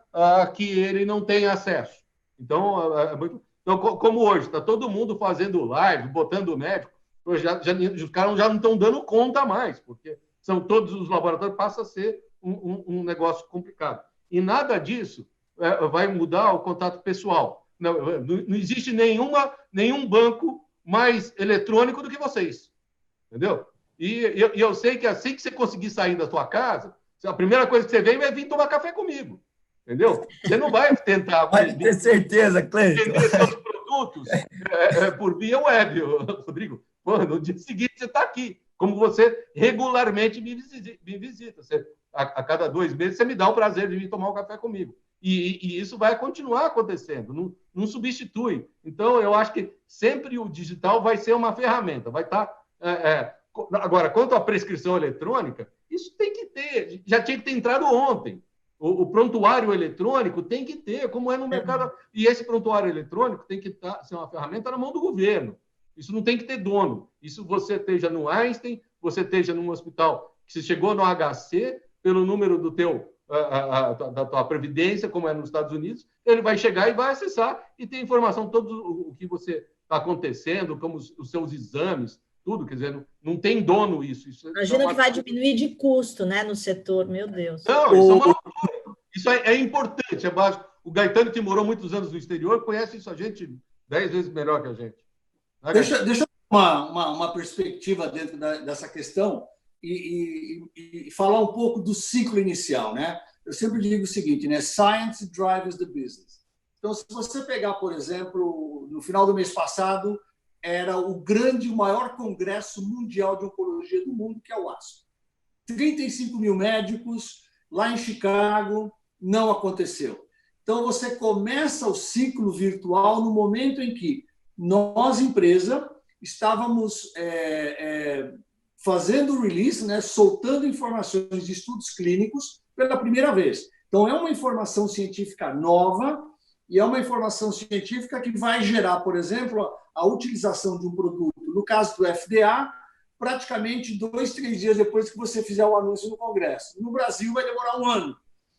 que ele não tem acesso. Então, como hoje, está todo mundo fazendo live, botando o médico, os caras já não estão dando conta mais, porque são todos os laboratórios, passa a ser um negócio complicado. E nada disso vai mudar o contato pessoal. Não existe nenhum banco mais eletrônico do que vocês. Entendeu? E eu sei que assim que você conseguir sair da sua casa, a primeira coisa que você vem é vir tomar café comigo. Entendeu? Você não vai tentar... Pode ter certeza, Cleiton. Vender seus produtos por via web, Rodrigo. Pô, no dia seguinte você está aqui, como você regularmente me visita. A cada 2 meses você me dá o prazer de vir tomar um café comigo. E isso vai continuar acontecendo, não substitui. Então, eu acho que sempre o digital vai ser uma ferramenta, vai estar... Agora, quanto à prescrição eletrônica, isso tem que ter, já tinha que ter entrado ontem. O prontuário eletrônico tem que ter, como é no mercado. E esse prontuário eletrônico tem que ser uma ferramenta na mão do governo. Isso não tem que ter dono. Isso você esteja no Einstein, você esteja num hospital que você chegou no HC, pelo número da tua previdência, como é nos Estados Unidos, ele vai chegar e vai acessar e ter informação todo o que você está acontecendo, como os seus exames, tudo, quer dizer, não tem dono isso. Imagina que vai diminuir de custo, né, no setor, meu Deus. Não, isso é uma loucura. Isso é importante, é básico. O Gaetano, que morou muitos anos no exterior, conhece isso a gente 10 vezes melhor que a gente. Deixa eu dar uma perspectiva dentro dessa questão e falar um pouco do ciclo inicial, né? Eu sempre digo o seguinte, né? Science drives the business. Então, se você pegar, por exemplo, no final do mês passado, era o maior congresso mundial de oncologia do mundo, que é o ASCO. 35 mil médicos, lá em Chicago, não aconteceu. Então, você começa o ciclo virtual no momento em que nós, empresa, estávamos fazendo o release, né, soltando informações de estudos clínicos pela primeira vez. Então, é uma informação científica nova e é uma informação científica que vai gerar, por exemplo, a utilização de um produto, no caso do FDA, praticamente 2, 3 dias depois que você fizer o anúncio no Congresso. No Brasil vai demorar 1 ano,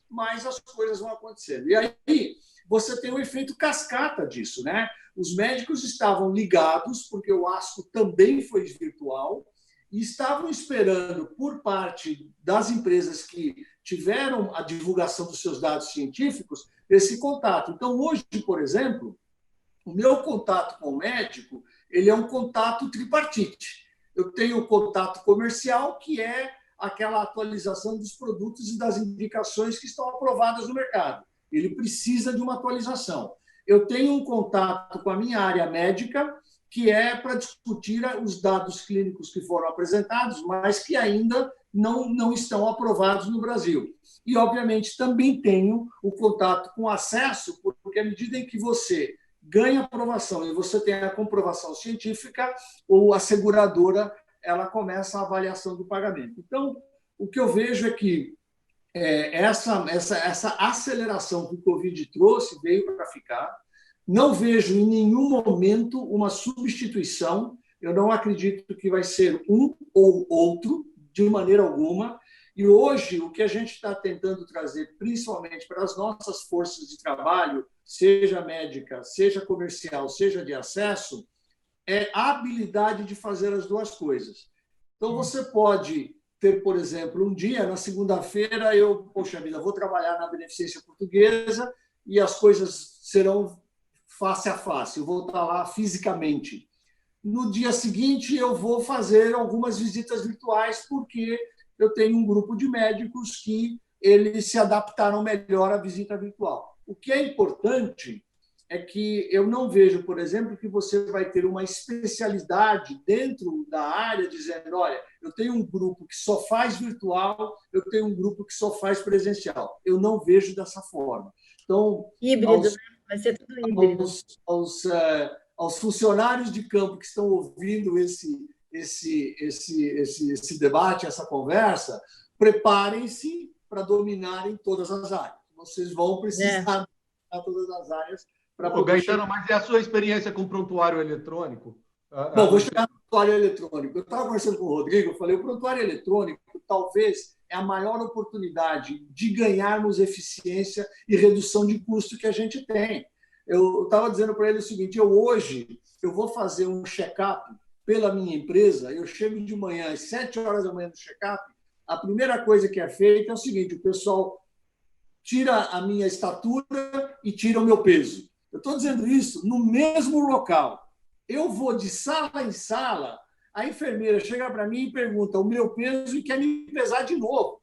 mas as coisas vão acontecendo. E aí você tem o efeito cascata disso, né? Os médicos estavam ligados, porque o ASCO também foi virtual, e estavam esperando, por parte das empresas que tiveram a divulgação dos seus dados científicos, esse contato. Então, hoje, por exemplo, o meu contato com o médico, ele é um contato tripartite. Eu tenho o contato comercial, que é aquela atualização dos produtos e das indicações que estão aprovadas no mercado. Ele precisa de uma atualização. Eu tenho um contato com a minha área médica, que é para discutir os dados clínicos que foram apresentados, mas que ainda não estão aprovados no Brasil. E, obviamente, também tenho o contato com acesso, porque à medida em que você ganha aprovação e você tem a comprovação científica, ou a seguradora ela começa a avaliação do pagamento. Então, o que eu vejo é que essa aceleração que o Covid trouxe veio para ficar. Não vejo em nenhum momento uma substituição. Eu não acredito que vai ser um ou outro, de maneira alguma. E hoje, o que a gente está tentando trazer, principalmente para as nossas forças de trabalho, seja médica, seja comercial, seja de acesso, é a habilidade de fazer as duas coisas. Então, você pode ter, por exemplo, um dia, na segunda-feira, poxa vida, vou trabalhar na Beneficência Portuguesa e as coisas serão face a face, eu vou estar lá fisicamente. No dia seguinte, eu vou fazer algumas visitas virtuais, porque eu tenho um grupo de médicos que eles se adaptaram melhor à visita virtual. O que é importante é que eu não vejo, por exemplo, que você vai ter uma especialidade dentro da área dizendo, olha, eu tenho um grupo que só faz virtual, eu tenho um grupo que só faz presencial. Eu não vejo dessa forma. Então, híbrido, né? Vai ser tudo híbrido. Aos funcionários de campo que estão ouvindo esse debate, essa conversa, preparem-se para dominarem todas as áreas. Vocês vão precisar dominar todas as áreas. Gaetano, mas e a sua experiência com prontuário eletrônico? Bom, vou chegar no prontuário eletrônico. Eu estava conversando com o Rodrigo, eu falei, o prontuário eletrônico talvez é a maior oportunidade de ganharmos eficiência e redução de custo que a gente tem. Eu estava dizendo para ele o seguinte, hoje eu vou fazer um check-up pela minha empresa, eu chego de manhã às 7 horas da manhã no check-up, a primeira coisa que é feita é o seguinte, o pessoal tira a minha estatura e tira o meu peso. Eu estou dizendo isso no mesmo local. Eu vou de sala em sala, a enfermeira chega para mim e pergunta o meu peso e quer me pesar de novo.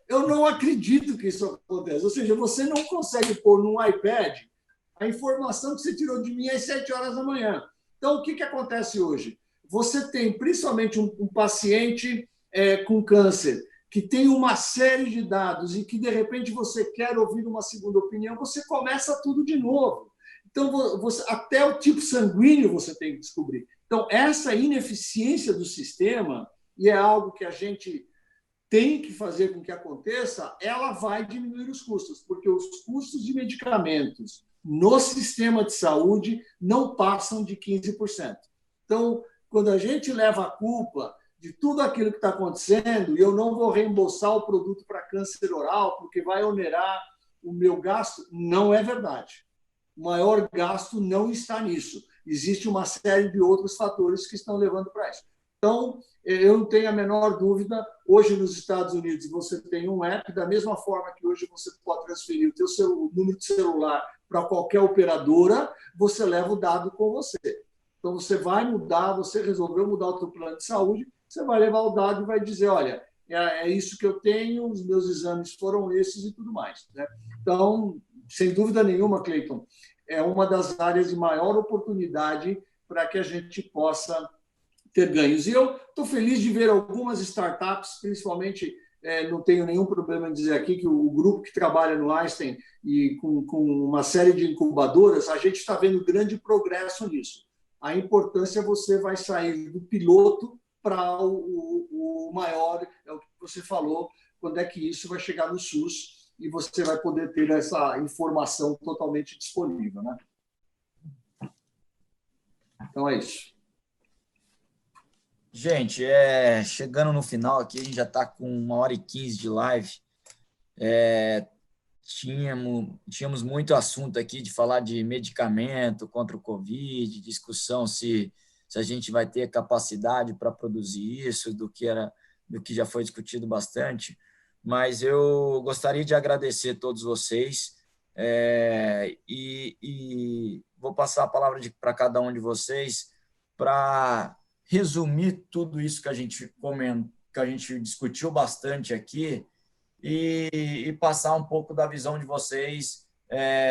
Eu não acredito que isso aconteça. Ou seja, você não consegue pôr num iPad a informação que você tirou de mim às 7 horas da manhã. Então, o que acontece hoje? Você tem, principalmente, um paciente com câncer, que tem uma série de dados e que, de repente, você quer ouvir uma segunda opinião, você começa tudo de novo. Então, até o tipo sanguíneo você tem que descobrir. Então, essa ineficiência do sistema, e é algo que a gente tem que fazer com que aconteça, ela vai diminuir os custos, porque os custos de medicamentos no sistema de saúde não passam de 15%. Então, quando a gente leva a culpa de tudo aquilo que está acontecendo, e eu não vou reembolsar o produto para câncer oral, porque vai onerar o meu gasto, não é verdade. O maior gasto não está nisso. Existe uma série de outros fatores que estão levando para isso. Então, eu não tenho a menor dúvida, hoje nos Estados Unidos você tem um app, da mesma forma que hoje você pode transferir o número de celular para qualquer operadora, você leva o dado com você. Então, você vai mudar, você resolveu mudar o seu plano de saúde, você vai levar o dado e vai dizer, olha, é isso que eu tenho, os meus exames foram esses e tudo mais. Né? Então, sem dúvida nenhuma, Cleiton, é uma das áreas de maior oportunidade para que a gente possa ter ganhos. E eu estou feliz de ver algumas startups, principalmente, não tenho nenhum problema em dizer aqui que o grupo que trabalha no Einstein e com uma série de incubadoras, a gente está vendo grande progresso nisso. A importância você vai sair do piloto para o maior, é o que você falou, quando é que isso vai chegar no SUS e você vai poder ter essa informação totalmente disponível. Né? Então, é isso. Gente, chegando no final aqui, a gente já está com 1h15 de live. Tínhamos muito assunto aqui de falar de medicamento contra o Covid, discussão se a gente vai ter capacidade para produzir isso, do que já foi discutido bastante. Mas eu gostaria de agradecer a todos vocês e vou passar a palavra para cada um de vocês para resumir tudo isso que a gente discutiu bastante aqui e passar um pouco da visão de vocês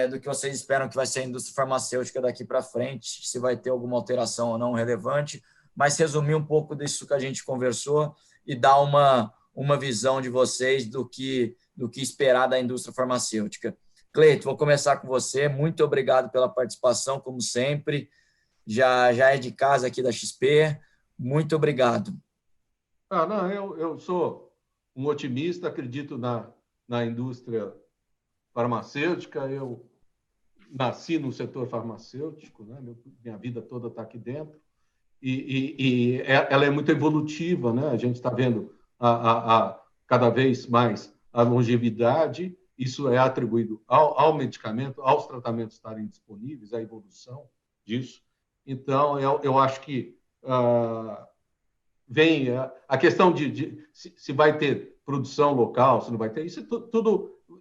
do que vocês esperam que vai ser a indústria farmacêutica daqui para frente, se vai ter alguma alteração ou não relevante, mas resumir um pouco disso que a gente conversou e dar uma visão de vocês do que esperar da indústria farmacêutica. Cleiton, vou começar com você. Muito obrigado pela participação, como sempre. Já é de casa aqui da XP. Muito obrigado. Não, eu sou um otimista, acredito na indústria farmacêutica. Eu nasci no setor farmacêutico, né? Minha vida toda está aqui dentro. E ela é muito evolutiva, né? A gente está vendo cada vez mais a longevidade. Isso é atribuído ao medicamento, aos tratamentos estarem disponíveis, à evolução disso. Então, eu acho que vem a questão de se vai ter produção local, se não vai ter,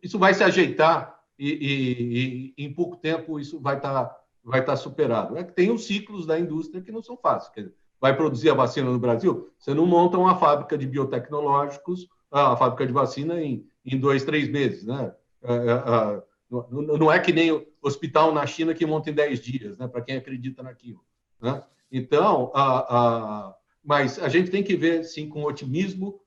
isso vai se ajeitar e em pouco tempo isso vai estar superado. Tem os ciclos da indústria que não são fáceis. Quer dizer, vai produzir a vacina no Brasil, você não monta uma fábrica de biotecnológicos, a fábrica de vacina em 2, 3 meses, né? Não é que nem o hospital na China que monta em 10 dias, né? Para quem acredita naquilo, né? Então, mas a gente tem que ver, sim, com otimismo.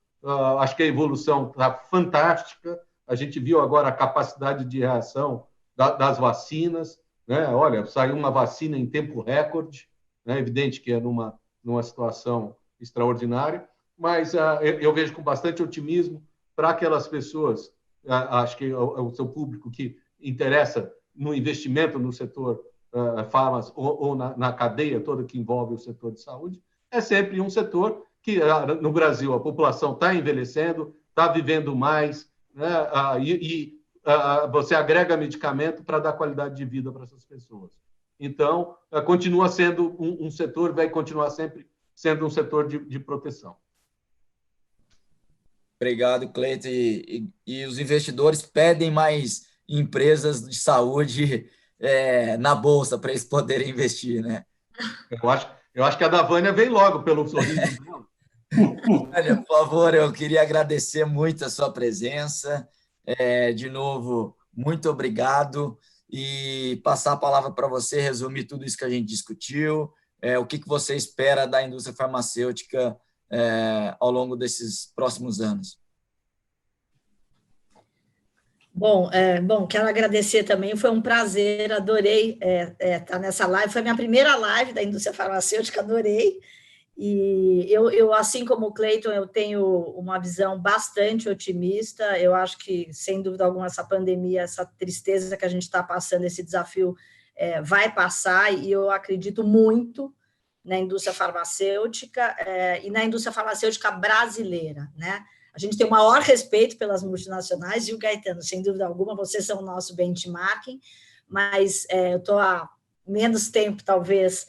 Acho que a evolução está fantástica. A gente viu agora a capacidade de reação das vacinas, né? Olha, saiu uma vacina em tempo recorde, né? Evidente que é numa situação extraordinária, mas eu vejo com bastante otimismo para aquelas pessoas, acho que o seu público que interessa no investimento no setor farmas ou na cadeia toda que envolve o setor de saúde, é sempre um setor que, no Brasil, a população está envelhecendo, está vivendo mais, né? Você agrega medicamento para dar qualidade de vida para essas pessoas. Então, continua sendo um setor, vai continuar sempre sendo um setor de proteção. Obrigado, Cleiton. E os investidores pedem mais empresas de saúde na Bolsa para eles poderem investir, né? Eu acho que a da Vânia veio logo pelo sorriso dela. Vânia, por favor, eu queria agradecer muito a sua presença. De novo, muito obrigado. E passar a palavra para você, resumir tudo isso que a gente discutiu, o que você espera da indústria farmacêutica ao longo desses próximos anos. Bom, quero agradecer também, foi um prazer, adorei estar nessa live, foi a minha primeira live da indústria farmacêutica, adorei, e eu assim como o Cleiton, eu tenho uma visão bastante otimista, eu acho que, sem dúvida alguma, essa pandemia, essa tristeza que a gente está passando, esse desafio vai passar, e eu acredito muito na indústria farmacêutica e na indústria farmacêutica brasileira, né? A gente tem o maior respeito pelas multinacionais, e o Gaetano, sem dúvida alguma, vocês são o nosso benchmarking, mas eu estou há menos tempo, talvez,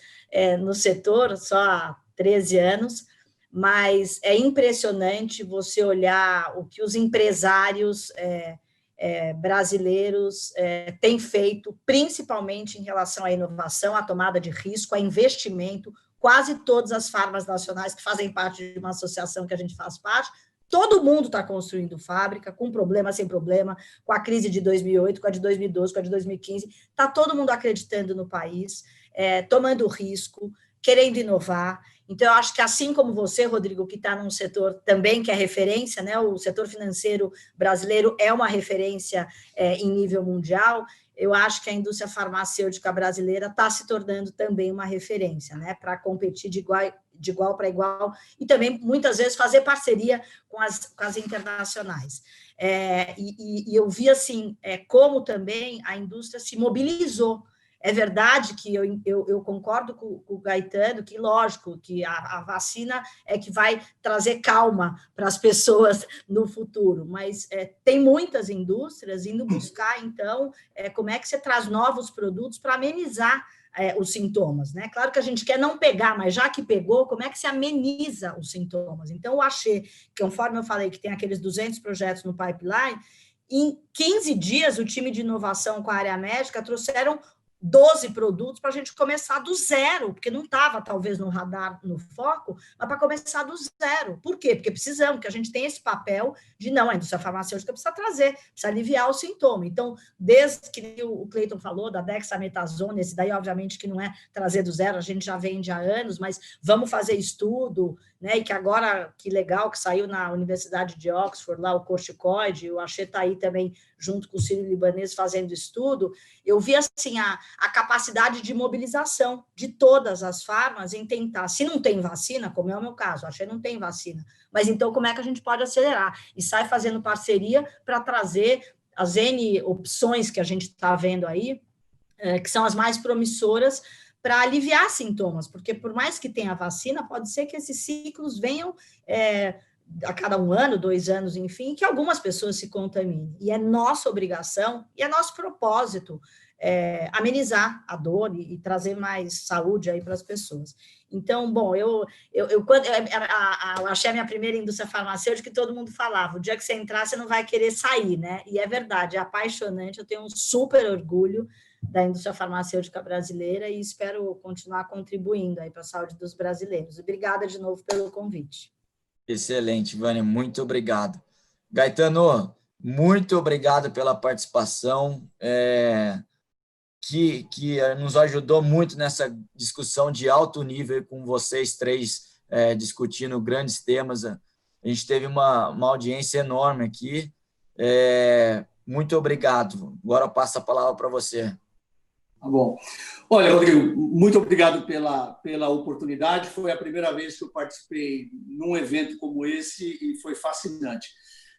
no setor, só há 13 anos, mas é impressionante você olhar o que os empresários brasileiros têm feito, principalmente em relação à inovação, à tomada de risco, a investimento. Quase todas as farmas nacionais que fazem parte de uma associação que a gente faz parte, todo mundo está construindo fábrica, com problema, sem problema, com a crise de 2008, com a de 2012, com a de 2015, está todo mundo acreditando no país, tomando risco, querendo inovar. Então, eu acho que assim como você, Rodrigo, que está num setor também que é referência, né? O setor financeiro brasileiro é uma referência em nível mundial, eu acho que a indústria farmacêutica brasileira está se tornando também uma referência, né? Para competir de igual para igual e também, muitas vezes, fazer parceria com as internacionais. E eu vi, assim, como também a indústria se mobilizou. É verdade que eu concordo com o Gaetano, que, lógico, que a vacina é que vai trazer calma para as pessoas no futuro, mas tem muitas indústrias indo buscar, então, como é que você traz novos produtos para amenizar os sintomas, né? Claro que a gente quer não pegar, mas já que pegou, como é que se ameniza os sintomas? Então, o Axê, que conforme eu falei, que tem aqueles 200 projetos no pipeline, em 15 dias, o time de inovação com a área médica trouxeram 12 produtos para a gente começar do zero, porque não estava, talvez, no radar, no foco, mas para começar do zero. Por quê? Porque precisamos, que a gente tem esse papel de, não, a indústria farmacêutica precisa trazer, precisa aliviar o sintoma. Então, desde que o Cleiton falou da dexametasona, esse daí, obviamente, que não é trazer do zero, a gente já vende há anos, mas vamos fazer estudo, né? E que agora, que legal, que saiu na Universidade de Oxford, lá o corticoide, o Axê está aí também, junto com o Sírio-Libanês, fazendo estudo. Eu vi, assim, a capacidade de mobilização de todas as farmas em tentar, se não tem vacina, como é o meu caso, Axê não tem vacina, mas então como é que a gente pode acelerar? E sai fazendo parceria para trazer as N opções que a gente está vendo aí, que são as mais promissoras, para aliviar sintomas, porque por mais que tenha vacina, pode ser que esses ciclos venham a cada 1 ano, 2 anos, enfim, que algumas pessoas se contaminem. E é nossa obrigação, e é nosso propósito, amenizar a dor e trazer mais saúde aí para as pessoas. Então, bom, eu achei a minha primeira indústria farmacêutica que todo mundo falava, o dia que você entrar, você não vai querer sair, né? E é verdade, é apaixonante, eu tenho um super orgulho da indústria farmacêutica brasileira e espero continuar contribuindo aí para a saúde dos brasileiros. Obrigada de novo pelo convite. Excelente, Vânia, muito obrigado. Gaetano, muito obrigado pela participação, que nos ajudou muito nessa discussão de alto nível com vocês três, discutindo grandes temas. A gente teve uma audiência enorme aqui. Muito obrigado. Agora eu passo a palavra para você. Tá bom. Olha, Rodrigo, muito obrigado pela oportunidade. Foi a primeira vez que eu participei num evento como esse e foi fascinante.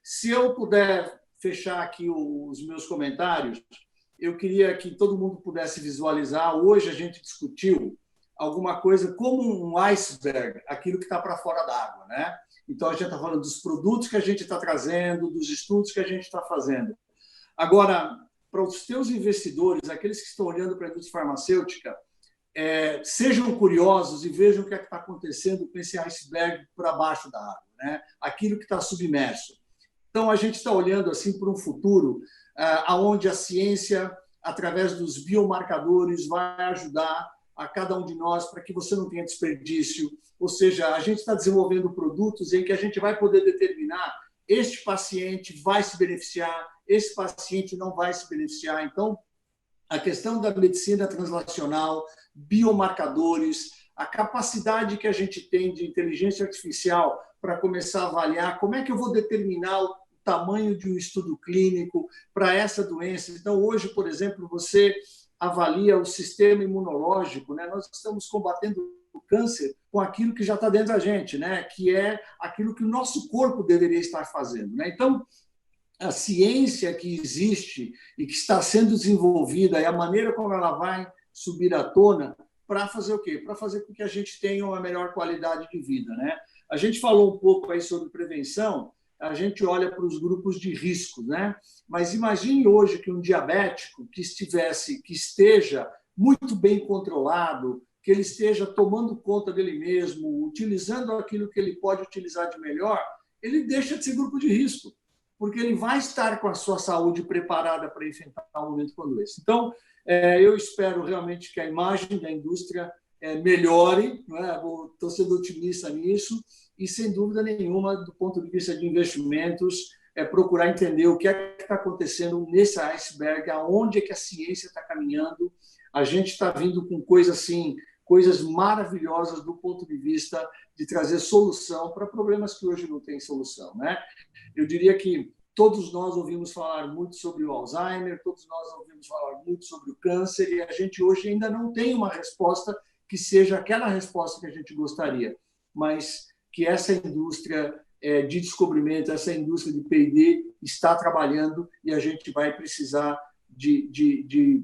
Se eu puder fechar aqui os meus comentários, eu queria que todo mundo pudesse visualizar. Hoje a gente discutiu alguma coisa como um iceberg, aquilo que está para fora d'água, né? Então, a gente está falando dos produtos que a gente está trazendo, dos estudos que a gente está fazendo. Agora, para os teus investidores, aqueles que estão olhando para a indústria farmacêutica, sejam curiosos e vejam o que está acontecendo com esse iceberg para baixo da água, né? Aquilo que está submerso. Então, a gente está olhando assim para um futuro onde a ciência, através dos biomarcadores, vai ajudar a cada um de nós para que você não tenha desperdício. Ou seja, a gente está desenvolvendo produtos em que a gente vai poder determinar este paciente vai se beneficiar, esse paciente não vai se beneficiar. Então, a questão da medicina translacional, biomarcadores, a capacidade que a gente tem de inteligência artificial para começar a avaliar como é que eu vou determinar o tamanho de um estudo clínico para essa doença. Então, hoje, por exemplo, você avalia o sistema imunológico, né? Nós estamos combatendo o câncer com aquilo que já está dentro da gente, né? Que é aquilo que o nosso corpo deveria estar fazendo, né? Então, a ciência que existe e que está sendo desenvolvida e a maneira como ela vai subir à tona para fazer o quê? Para fazer com que a gente tenha uma melhor qualidade de vida, né? A gente falou um pouco aí sobre prevenção, a gente olha para os grupos de risco, né? Mas imagine hoje que um diabético que esteja muito bem controlado, que ele esteja tomando conta dele mesmo, utilizando aquilo que ele pode utilizar de melhor, ele deixa de ser grupo de risco, porque ele vai estar com a sua saúde preparada para enfrentar um momento como esse. Então, eu espero realmente que a imagem da indústria melhore, né? Estou sendo otimista nisso, e, sem dúvida nenhuma, do ponto de vista de investimentos, procurar entender o que está acontecendo nesse iceberg, aonde é que a ciência está caminhando. A gente está vindo com coisas maravilhosas do ponto de vista de trazer solução para problemas que hoje não têm solução, né? Eu diria que todos nós ouvimos falar muito sobre o Alzheimer, todos nós ouvimos falar muito sobre o câncer, e a gente hoje ainda não tem uma resposta que seja aquela resposta que a gente gostaria, mas que essa indústria de descobrimento, essa indústria de P&D está trabalhando, e a gente vai precisar de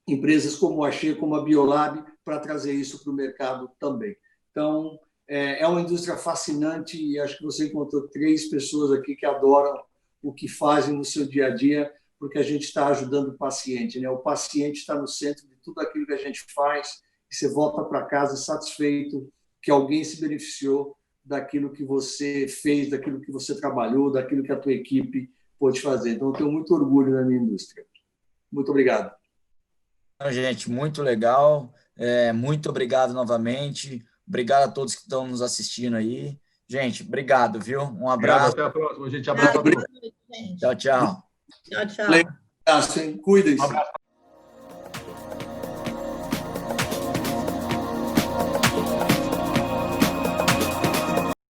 empresas como a Axê, como a Biolab, para trazer isso para o mercado também. Então, é uma indústria fascinante, e acho que você encontrou 3 pessoas aqui que adoram o que fazem no seu dia a dia, porque a gente está ajudando o paciente, né? O paciente está no centro de tudo aquilo que a gente faz, e você volta para casa satisfeito que alguém se beneficiou daquilo que você fez, daquilo que você trabalhou, daquilo que a tua equipe pôde fazer. Então, eu tenho muito orgulho da minha indústria. Muito obrigado. gente, muito legal. Muito obrigado novamente. Obrigado a todos que estão nos assistindo aí. Gente, obrigado, viu? Um abraço. Até a próxima, gente. Abraço a todos. Tchau, tchau. Tchau, tchau. Cuidem-se. Um abraço.